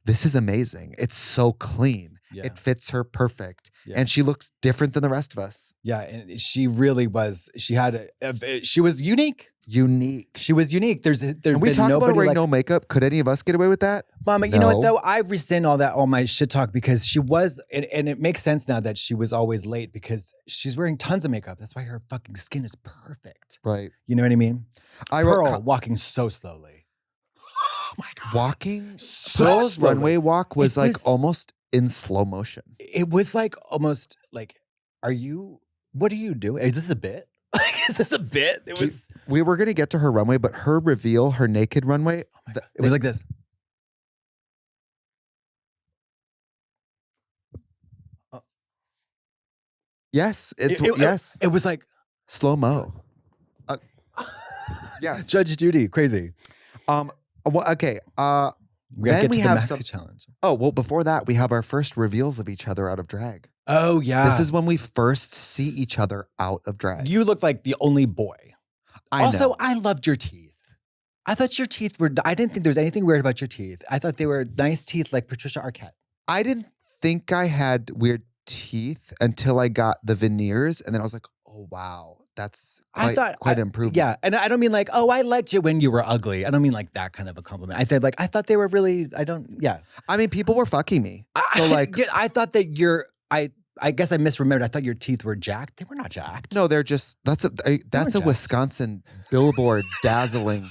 this is amazing. It's so clean. Yeah. It fits her perfect. Yeah. And she looks different than the rest of us. Yeah. And she really was, she was unique. Unique. She was unique. There's And we been talk about nobody wearing like no makeup. Could any of us get away with that? Mama, you know what No. though? I rescind all my shit talk because she was, and it makes sense now that she was always late because she's wearing tons of makeup. That's why her fucking skin is perfect. Right. You know what I mean? I wrote Pearl walking so slowly. Oh my God. walking. So Pearl's slowly. runway walk was It like was- almost in slow motion. It was like almost like, what are you doing? Is this a bit? Like, is this a bit? It was, We were gonna get to her runway, but her reveal, her naked runway, oh my God. It was like this. yes, it's It- yes, It was like slow mo. Yes. Judge Judy, crazy. Well, okay. We gotta Then get we to the have maxi some- challenge. Oh well, before that, we have our first reveals of each other out of drag. Oh yeah. This is when we first see each other out of drag. You look like the only boy. I Also, know. I loved your teeth. I thought your teeth were, I didn't think there was anything weird about your teeth. I thought they were nice teeth like Patricia Arquette. I didn't think I had weird teeth until I got the veneers, and then I was like, oh wow, that's quite improved. Yeah. And I don't mean like, oh, I liked you when you were ugly. I don't mean like that kind of a compliment. I thought they were really, I mean, people were fucking me. So like, yeah, I thought that I guess I misremembered. I thought your teeth were jacked. They were not jacked. no, they're just that's a jacked. Wisconsin billboard dazzling.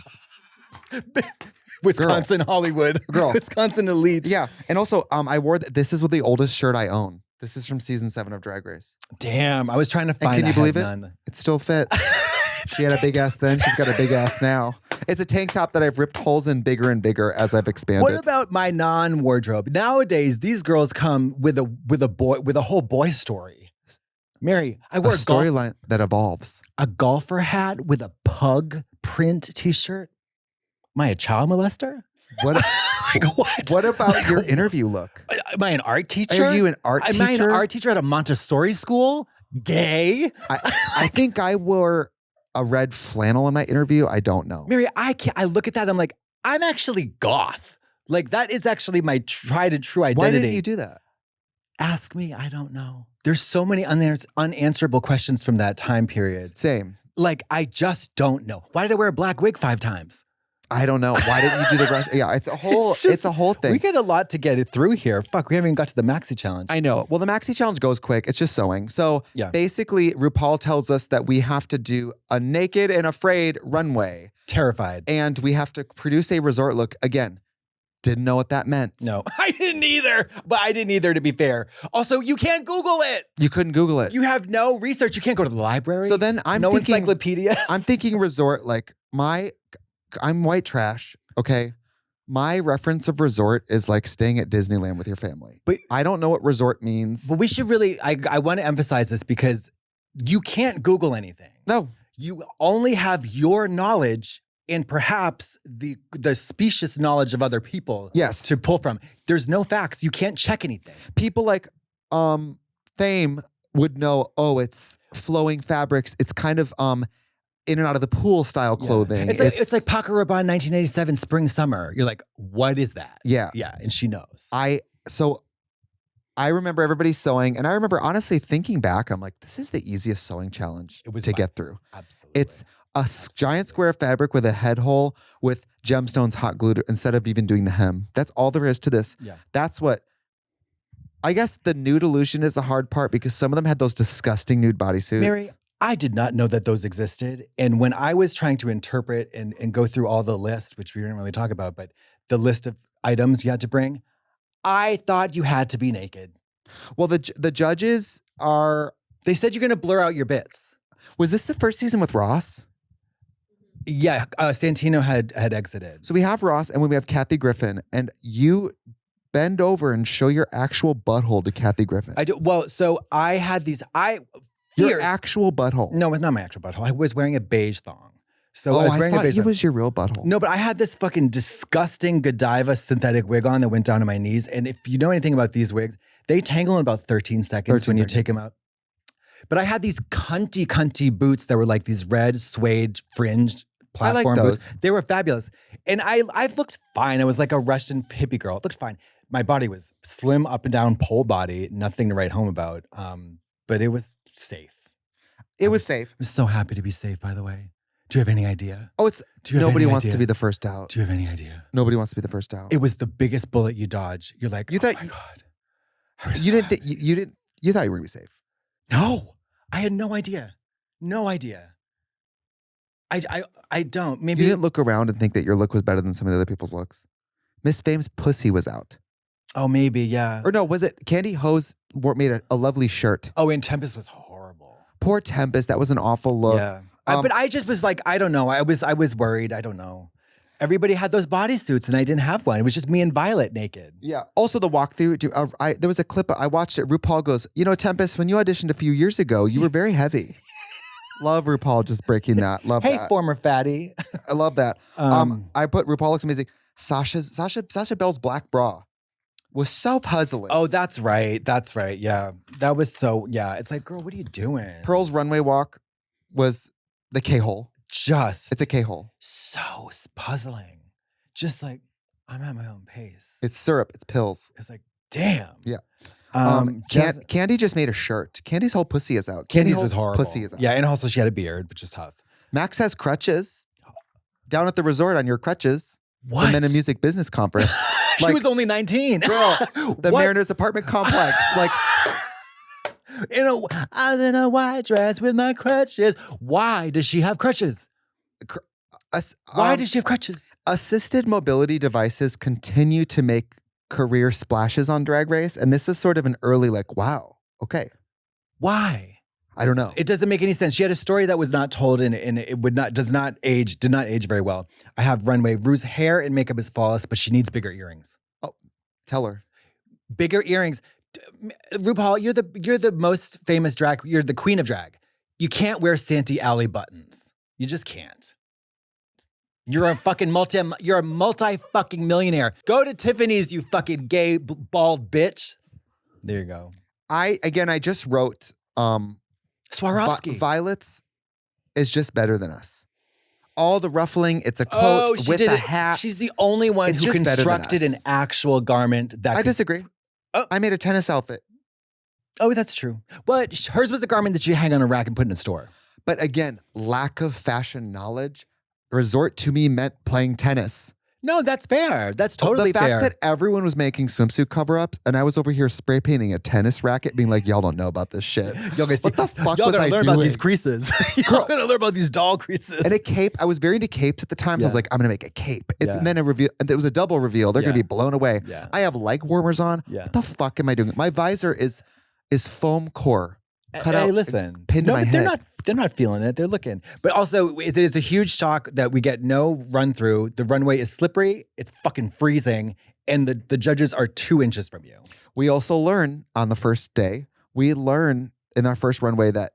Wisconsin Hollywood. Girl. Wisconsin elite. Yeah, and also I wore this is the oldest shirt I own. This is from season 7 of Drag Race. Damn. I was trying to And find can you I believe have it? none. It still fits. She had a big ass then. She's got a big ass now. It's a tank top that I've ripped holes in bigger and bigger as I've expanded. What about my non-wardrobe? Nowadays, these girls come with a whole boy story. Mary, I a wore storyline that evolves? a golfer hat with a pug print t-shirt. Am I a child molester? What? Like, what? What about Like, your interview look? Am I an art teacher? Are you an art Am I an teacher? art teacher at a Montessori school? Gay? I think I wore a red flannel in my interview. I don't know. Mary, I look at that, I'm like, I'm actually goth. Like, that is actually my tried and true identity. Why didn't you do that? Ask me, I don't know. There's so many unanswerable questions from that time period. Same. Like, I just don't know. Why did I wear a black wig 5 times? I don't know. Why didn't you do the brush? Yeah, it's a whole. It's just- it's a whole thing. We get a lot to get it through here. Fuck, we haven't even got to the maxi challenge. I know. Well, the maxi challenge goes quick. It's just sewing. So Yeah. basically, RuPaul tells us that we have to do a naked and afraid runway, Terrified. and we have to produce a resort look. Again, didn't know what that meant. No, I didn't either. But I didn't either, to be fair. Also, you can't Google it. You couldn't Google it. You have no research. You can't go to the library. So then I'm no thinking, encyclopedias. I'm thinking resort. Like I'm white trash. Okay. My reference of resort is like staying at Disneyland with your family. But- I don't know what resort means. But we should really, I want to emphasize this because you can't Google anything. No. You only have your knowledge and perhaps the specious knowledge of other people Yes. to pull from. There's no facts. You can't check anything. People like Fame would know, oh, it's flowing fabrics. It's kind of in and out of the pool style clothing. It's like Paco Rabanne 1987 spring summer. You're like, what is that? Yeah. Yeah. And she knows. So I remember everybody sewing, and I remember honestly thinking back, I'm like, this is the easiest sewing challenge It was to fun. get through. Absolutely. It's a giant square of fabric with a head hole with gemstones hot glued instead of even doing the hem. That's all there is to this. Yeah. That's what I guess the nude illusion is the hard part because some of them had those disgusting nude bodysuits. Mary, I did not know that those existed. And when I was trying to interpret and go through all the list, which we didn't really talk about, but the list of items you had to bring, I thought you had to be naked. Well, the judges are. They said you're going to blur out your bits. Was this the first season with Ross? Yeah, Santino had exited. So we have Ross and we have Kathy Griffin, and you bend over and show your actual butthole to Kathy Griffin. I do. Well, so I had these. Your actual butthole. No, it's not my actual butthole. I was wearing a beige thong. So I I was wearing a thought beige it thong. was your real butthole. No, but I had this fucking disgusting Godiva synthetic wig on that went down to my knees. And if you know anything about these wigs, they tangle in about 13 seconds when you take them out. But I had these cunty boots that were like these red suede fringed platform boots. They were fabulous. And I've looked fine. I was like a Russian hippie girl. It looked fine. My body was slim up and down pole body, nothing to write home about. But it was safe. It was safe. I was so happy to be safe, by the way. Do you have any idea? Oh, nobody wants to be the first out. Do you have any idea? Nobody wants to be the first out. It was the biggest bullet you dodge. You're like, oh my God. You thought you were gonna be safe. No, I had no idea. No idea. I don't. Maybe you didn't look around and think that your look was better than some of the other people's looks. Miss Fame's pussy was out. Oh, maybe, yeah. Or no, was it Candy Hose made a lovely shirt? Oh, and Tempest was horrible. Poor Tempest. That was an awful look. Yeah. But I just was like, I don't know. I was worried. I don't know. Everybody had those bodysuits and I didn't have one. It was just me and Violet naked. Yeah. Also, the walkthrough. There was a clip I watched it. RuPaul goes, Tempest, when you auditioned a few years ago, you were very heavy. Love RuPaul just breaking that. Love that. Hey, former fatty. I love that. I put RuPaul looks amazing. Sasha Bell's black bra was so puzzling. Oh, that's right. That's right. Yeah. That was so, yeah. It's like, girl, what are you doing? Pearl's runway walk was the K-hole. It's a K-hole. So puzzling. Just like, I'm at my own pace. It's syrup. It's pills. It's like, damn. Yeah. Candy just made a shirt. Candy's whole pussy is out. Candy's was horrible. Pussy is out. Yeah, and also she had a beard, which is tough. Max has crutches. Down at the resort on your crutches. What? The Men in Music Business Conference. She was only 19. Girl, the Mariners apartment complex. Like, I was in a white dress with my crutches. Why does she have crutches? Why does she have crutches? Assisted mobility devices continue to make career splashes on Drag Race. And this was sort of an early like, wow, okay. Why? I don't know. It doesn't make any sense. She had a story that was not told and it did not age very well. I have runway. Rue's hair and makeup is flawless, but she needs bigger earrings. Oh, tell her. Bigger earrings. RuPaul, you're the most famous drag. You're the queen of drag. You can't wear Santee Alley buttons. You just can't. You're a fucking multi fucking millionaire. Go to Tiffany's, you fucking gay bald bitch. There you go. I just wrote Swarovski. Violet's is just better than us. All the ruffling, it's a coat with a hat. She's the only one who constructed an actual garment that I disagree. Oh. I made a tennis outfit. Oh, that's true. But hers was the garment that you hang on a rack and put in a store. But again, lack of fashion knowledge. Resort to me meant playing tennis. No, that's fair. That's totally fair. The fact that everyone was making swimsuit cover-ups and I was over here spray painting a tennis racket being like, y'all don't know about this shit. What the fuck y'all was I learn doing? About these creases. Y'all gonna learn about these doll creases. And a cape. I was very into capes at the time. So I was like, I'm gonna make a cape. And then a reveal. And it was a double reveal. They're gonna be blown away. Yeah. I have leg warmers on. Yeah. What the fuck am I doing? My visor is foam core. Cut out, listen. pinned to my head. They're not feeling it. They're looking. But also, it is a huge shock that we get no run through. The runway is slippery. It's fucking freezing. And the judges are 2 inches from you. We also learn on the first day, we learn in our first runway that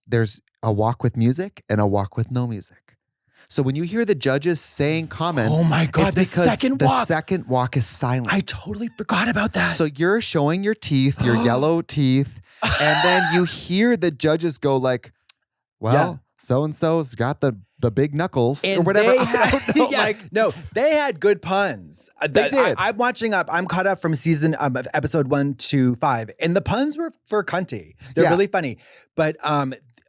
there's a walk with music and a walk with no music. So when you hear the judges saying comments, oh my God, the second walk is silent. I totally forgot about that. So you're showing your teeth, your yellow teeth, and then you hear the judges go like, well, so-and-so's got the big knuckles and or whatever. They had good puns. They did. I'm watching up. I'm caught up from season episode 1 to 5. And the puns were for cunty. They're really funny. But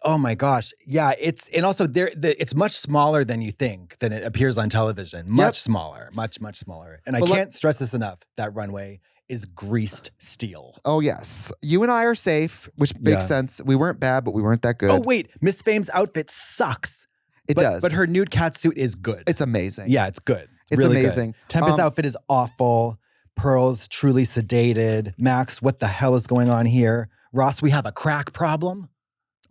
oh my gosh. Yeah, it's much smaller than you think, than it appears on television. Much smaller. Much smaller. And I can't stress this enough. That runway is greased steel. Oh, yes. You and I are safe, which makes sense. We weren't bad, but we weren't that good. Oh, wait. Miss Fame's outfit sucks. It does. But her nude cat suit is good. It's amazing. Yeah, it's good. It's really amazing. Good. Tempest outfit is awful. Pearl's truly sedated. Max, what the hell is going on here? Ross, we have a crack problem.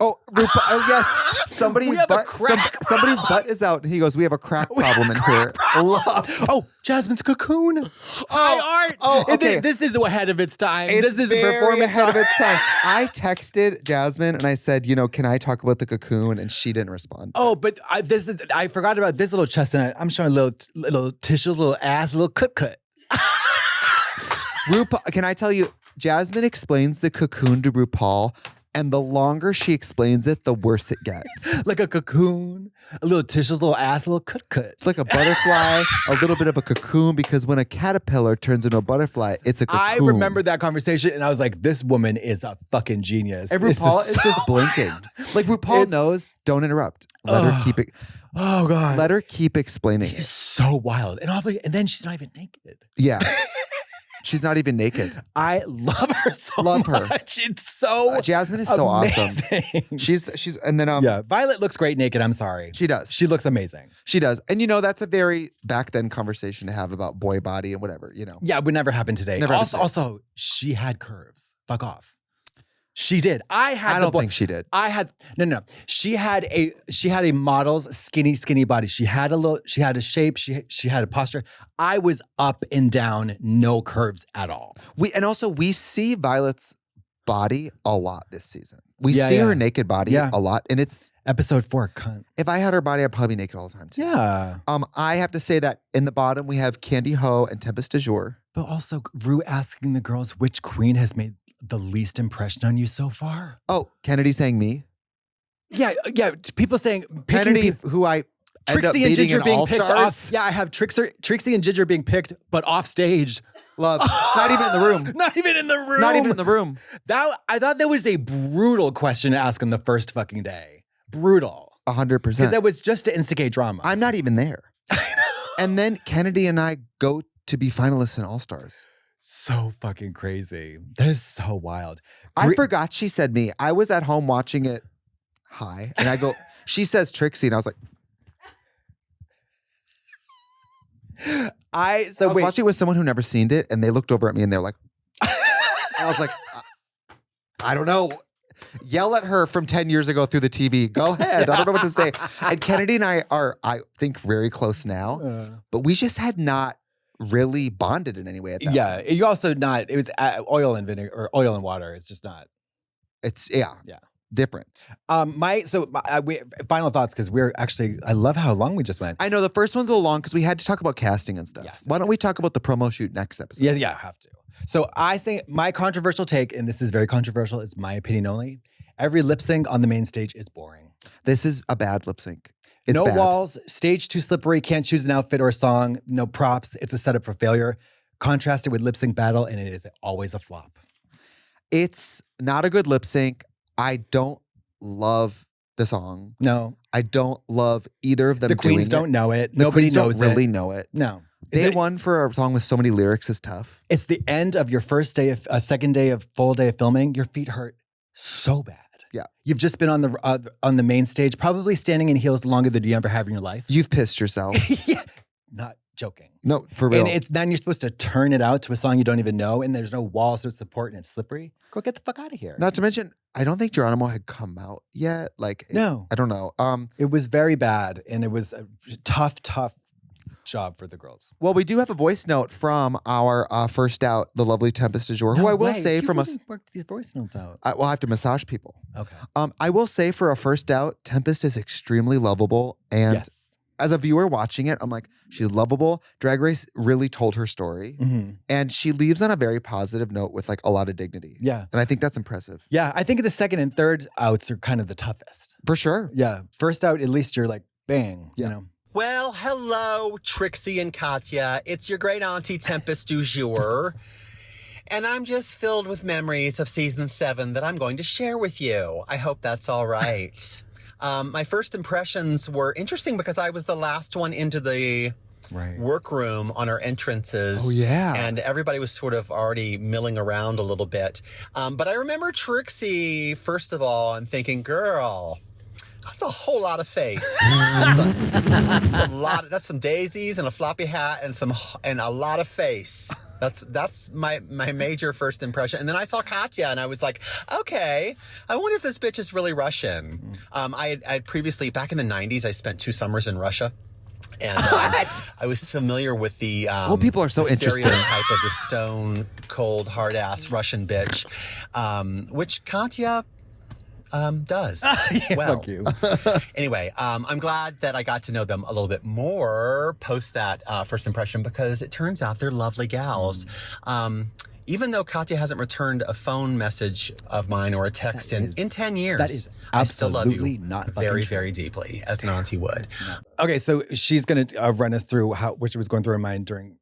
Oh, yes. Somebody's We have a butt. crack Somebody's butt is out. He goes, "We have a crack problem in here." Love. Oh, Jasmine's cocoon. High art. Oh, okay. This is ahead of its time. It's this is very performance ahead of art. its time. I texted Jasmine and I said, can I talk about the cocoon? And she didn't respond. Oh, but I forgot about this little chestnut. I'm showing little tissues, little ass, little cut. RuPaul, can I tell you, Jasmine explains the cocoon to RuPaul, and the longer she explains it, the worse it gets. Like a cocoon, a little tissues, little ass, a little cut. It's like a butterfly, a little bit of a cocoon, because when a caterpillar turns into a butterfly, it's a cocoon. I remember that conversation, and I was like, this woman is a fucking genius. And This RuPaul is so- just blinking. Like RuPaul knows, don't interrupt. Let her keep it. Oh, God. Let her keep explaining She's it. so wild. And then she's not even naked. Yeah. She's not even naked. I love her so Love her. much. It's so Jasmine is so awesome. amazing. She's and then Yeah, Violet looks great naked. I'm sorry. she does. She looks amazing. She does. And that's a very back then conversation to have about boy body and whatever, Yeah, it would never happen today. Never happens Also, she had curves. Fuck off. She did. I don't think she did. I had no. She had a model's skinny body. She had a shape. She had a posture. I was up and down, no curves at all. We see Violet's body a lot this season. We Yeah, see yeah. her naked body Yeah. a lot, and it's Episode 4, cunt. if I had her body, I'd probably be naked all the time too. Yeah. I have to say that in the bottom we have Candy Ho and Tempest Duour. But also, Rue asking the girls which queen has made the least impression on you so far. Oh, Kennedy saying me. Yeah. People saying Kennedy, people, who I end up Trixie and beating Ginger in being picked All-Stars. off. Yeah, I have Trixie and Ginger being picked, but off stage. Love. Not even in the room. Not even in the room. Not even in the room. I thought that was a brutal question to ask on the first fucking day. Brutal. 100%. Because that was just to instigate drama. I'm not even there. And then Kennedy and I go to be finalists in All-Stars. So fucking crazy. That is so wild. I forgot she said me. I was at home watching it high, and I go, she says Trixie, and I was like, I was watching with someone who never seen it, and they looked over at me, and they're like, I was like, I don't know. Yell at her from 10 years ago through the TV. Go ahead. I don't know what to say. And Kennedy and I are, I think, very close now, but we just had not really bonded in any way at that point. You also not, it was oil and vinegar or oil and water. It's just not. It's, Yeah. different. Final thoughts, because I love how long we just went. I know the first one's a little long because we had to talk about casting and stuff. Yes, Why don't we talk about the promo shoot next episode? Yeah, I have to. So I think my controversial take, and this is very controversial, it's my opinion only. Every lip sync on the main stage is boring. This is a bad lip sync. It's no bad. walls, stage too slippery, can't choose an outfit or a song, no props. It's a setup for failure. Contrasted with lip sync battle, and it is always a flop. It's not a good lip sync. I don't love the song. No. I don't love either of them. The queens doing don't know it. The Nobody queens knows don't really it. know it. No. Day one for a song with so many lyrics is tough. It's the end of your first day of second day of full day of filming. Your feet hurt so bad. Yeah. You've just been on the main stage, probably standing in heels longer than you ever have in your life. You've pissed yourself. Yeah. Not joking. No, for real. And then you're supposed to turn it out to a song you don't even know, and there's no walls to support, and it's slippery. Go get the fuck out of here. Not to mention, I don't think Geronimo had come out yet. No. I don't know. It was very bad, and it was a tough job for the girls. Well, we do have a voice note from our first out, the lovely Tempest Duour, who I will say from us. Worked these voice notes out. We'll have to massage people. Okay. I will say for a first out, Tempest is extremely lovable. And Yes. as a viewer watching it, I'm like, she's lovable. Drag Race really told her story. Mm-hmm. And she leaves on a very positive note with a lot of dignity. Yeah. And I think that's impressive. Yeah. I think the second and third outs are kind of the toughest. For sure. Yeah. First out, at least you're like, bang. Yeah. You know. Well, hello, Trixie and Katya. It's your great auntie Tempest Duour. And I'm just filled with memories of season 7 that I'm going to share with you. I hope that's all right. My first impressions were interesting because I was the last one into the workroom on our entrances. Oh, yeah. And everybody was sort of already milling around a little bit. But I remember Trixie, first of all, and thinking, girl, that's a whole lot of face. That's a lot. That's some daisies and a floppy hat and a lot of face. That's my major first impression. And then I saw Katya and I was like, okay, I wonder if this bitch is really Russian. I had previously, back in the 90s, I spent 2 summers in Russia. And I was familiar with the people are so interested. Stereotype of the stone cold hard ass Russian bitch, which Katya does well. Fuck you. Anyway, I'm glad that I got to know them a little bit more post that first impression, because it turns out they're lovely gals. Even though Katya hasn't returned a phone message of mine or a text in 10 years, that is I still love absolutely you not very, fucking true. very deeply, as an auntie would. Okay, so she's going to run us through what she was going through her mind during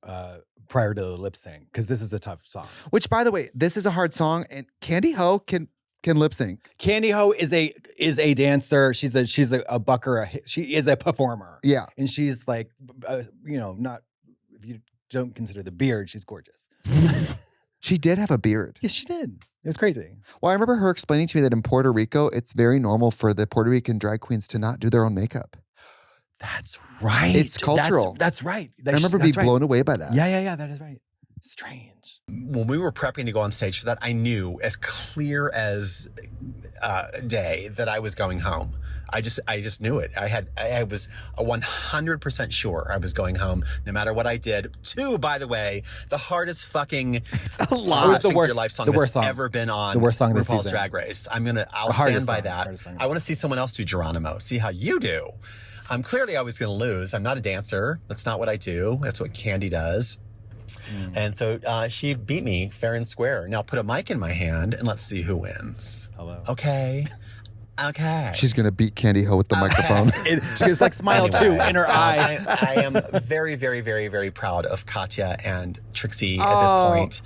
prior to the lip sync, because this is a tough song. Which, by the way, this is a hard song, and Candy Ho can lip sync. Candy Ho is a dancer. She's a bucker. She is a performer. Yeah, and she's like, not, if you don't consider the beard, she's gorgeous. she did have a beard. Yes, she did. It was crazy. Well, I remember her explaining to me that in Puerto Rico, it's very normal for the Puerto Rican drag queens to not do their own makeup. That's right. It's cultural. That's right. I remember being blown away by that. Yeah. That is right. Strange. When we were prepping to go on stage for that, I knew as clear as day that I was going home. I just knew it. I was 100% sure I was going home, no matter what I did. By the way, the hardest fucking it's a lot. It was the worst, your life song the worst that's song. ever been on the worst song this RuPaul's season. Drag Race. I'll stand by that. I want to see someone else do Geronimo. See how you do. Clearly I was going to lose. I'm not a dancer. That's not what I do. That's what Candy does. And so she beat me fair and square. Now put a mic in my hand and let's see who wins. Hello. Okay. She's going to beat Candy Ho with the microphone. She was like, smile too in her eye. I am very, very, very, very proud of Katya and Trixie at this point.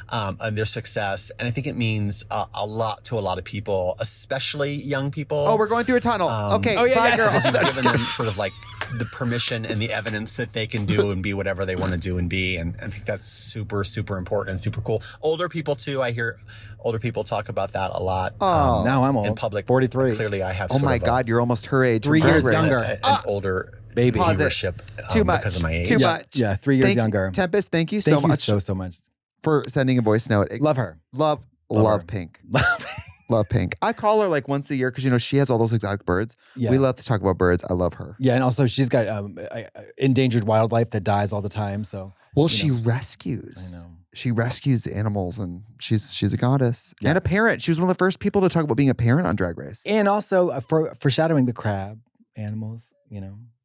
And their success. And I think it means a lot to a lot of people, especially young people. Oh, we're going through a tunnel. Okay, bye, girls. Because you've given them sort of like the permission and the evidence that they can do and be whatever they want to do and be. And I think that's super, super important and super cool. Older people too. I hear older people talk about that a lot. Now I'm old. In public. 43. Clearly I have Oh my God, you're almost her age. 3 years younger. an older Baby. viewership Too much. because of my age. Too much. Yeah, 3 years younger. Tempest, thank you Thank so you much so much. for sending a voice note. Love her. Love her. Pink. Love Pink. I call her like once a year because she has all those exotic birds. Yeah. We love to talk about birds. I love her. Yeah, and also she's got endangered wildlife that dies all the time. So She rescues. I know. She rescues animals, and she's a goddess and a parent. She was one of the first people to talk about being a parent on Drag Race. And also foreshadowing the crab animals.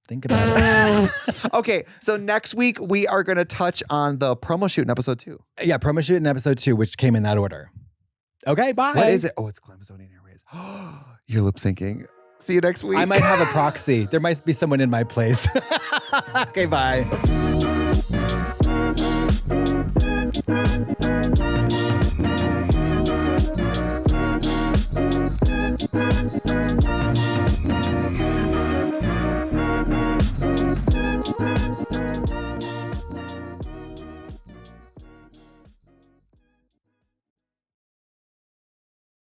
Think about it. Okay, so next week we are going to touch on the promo shoot in episode 2. Yeah, promo shoot in episode 2, which came in that order. Okay, bye. What is it? Oh, it's Glamazonian Airways. You're lip syncing. See you next week. I might have a proxy. There might be someone in my place. Okay, bye.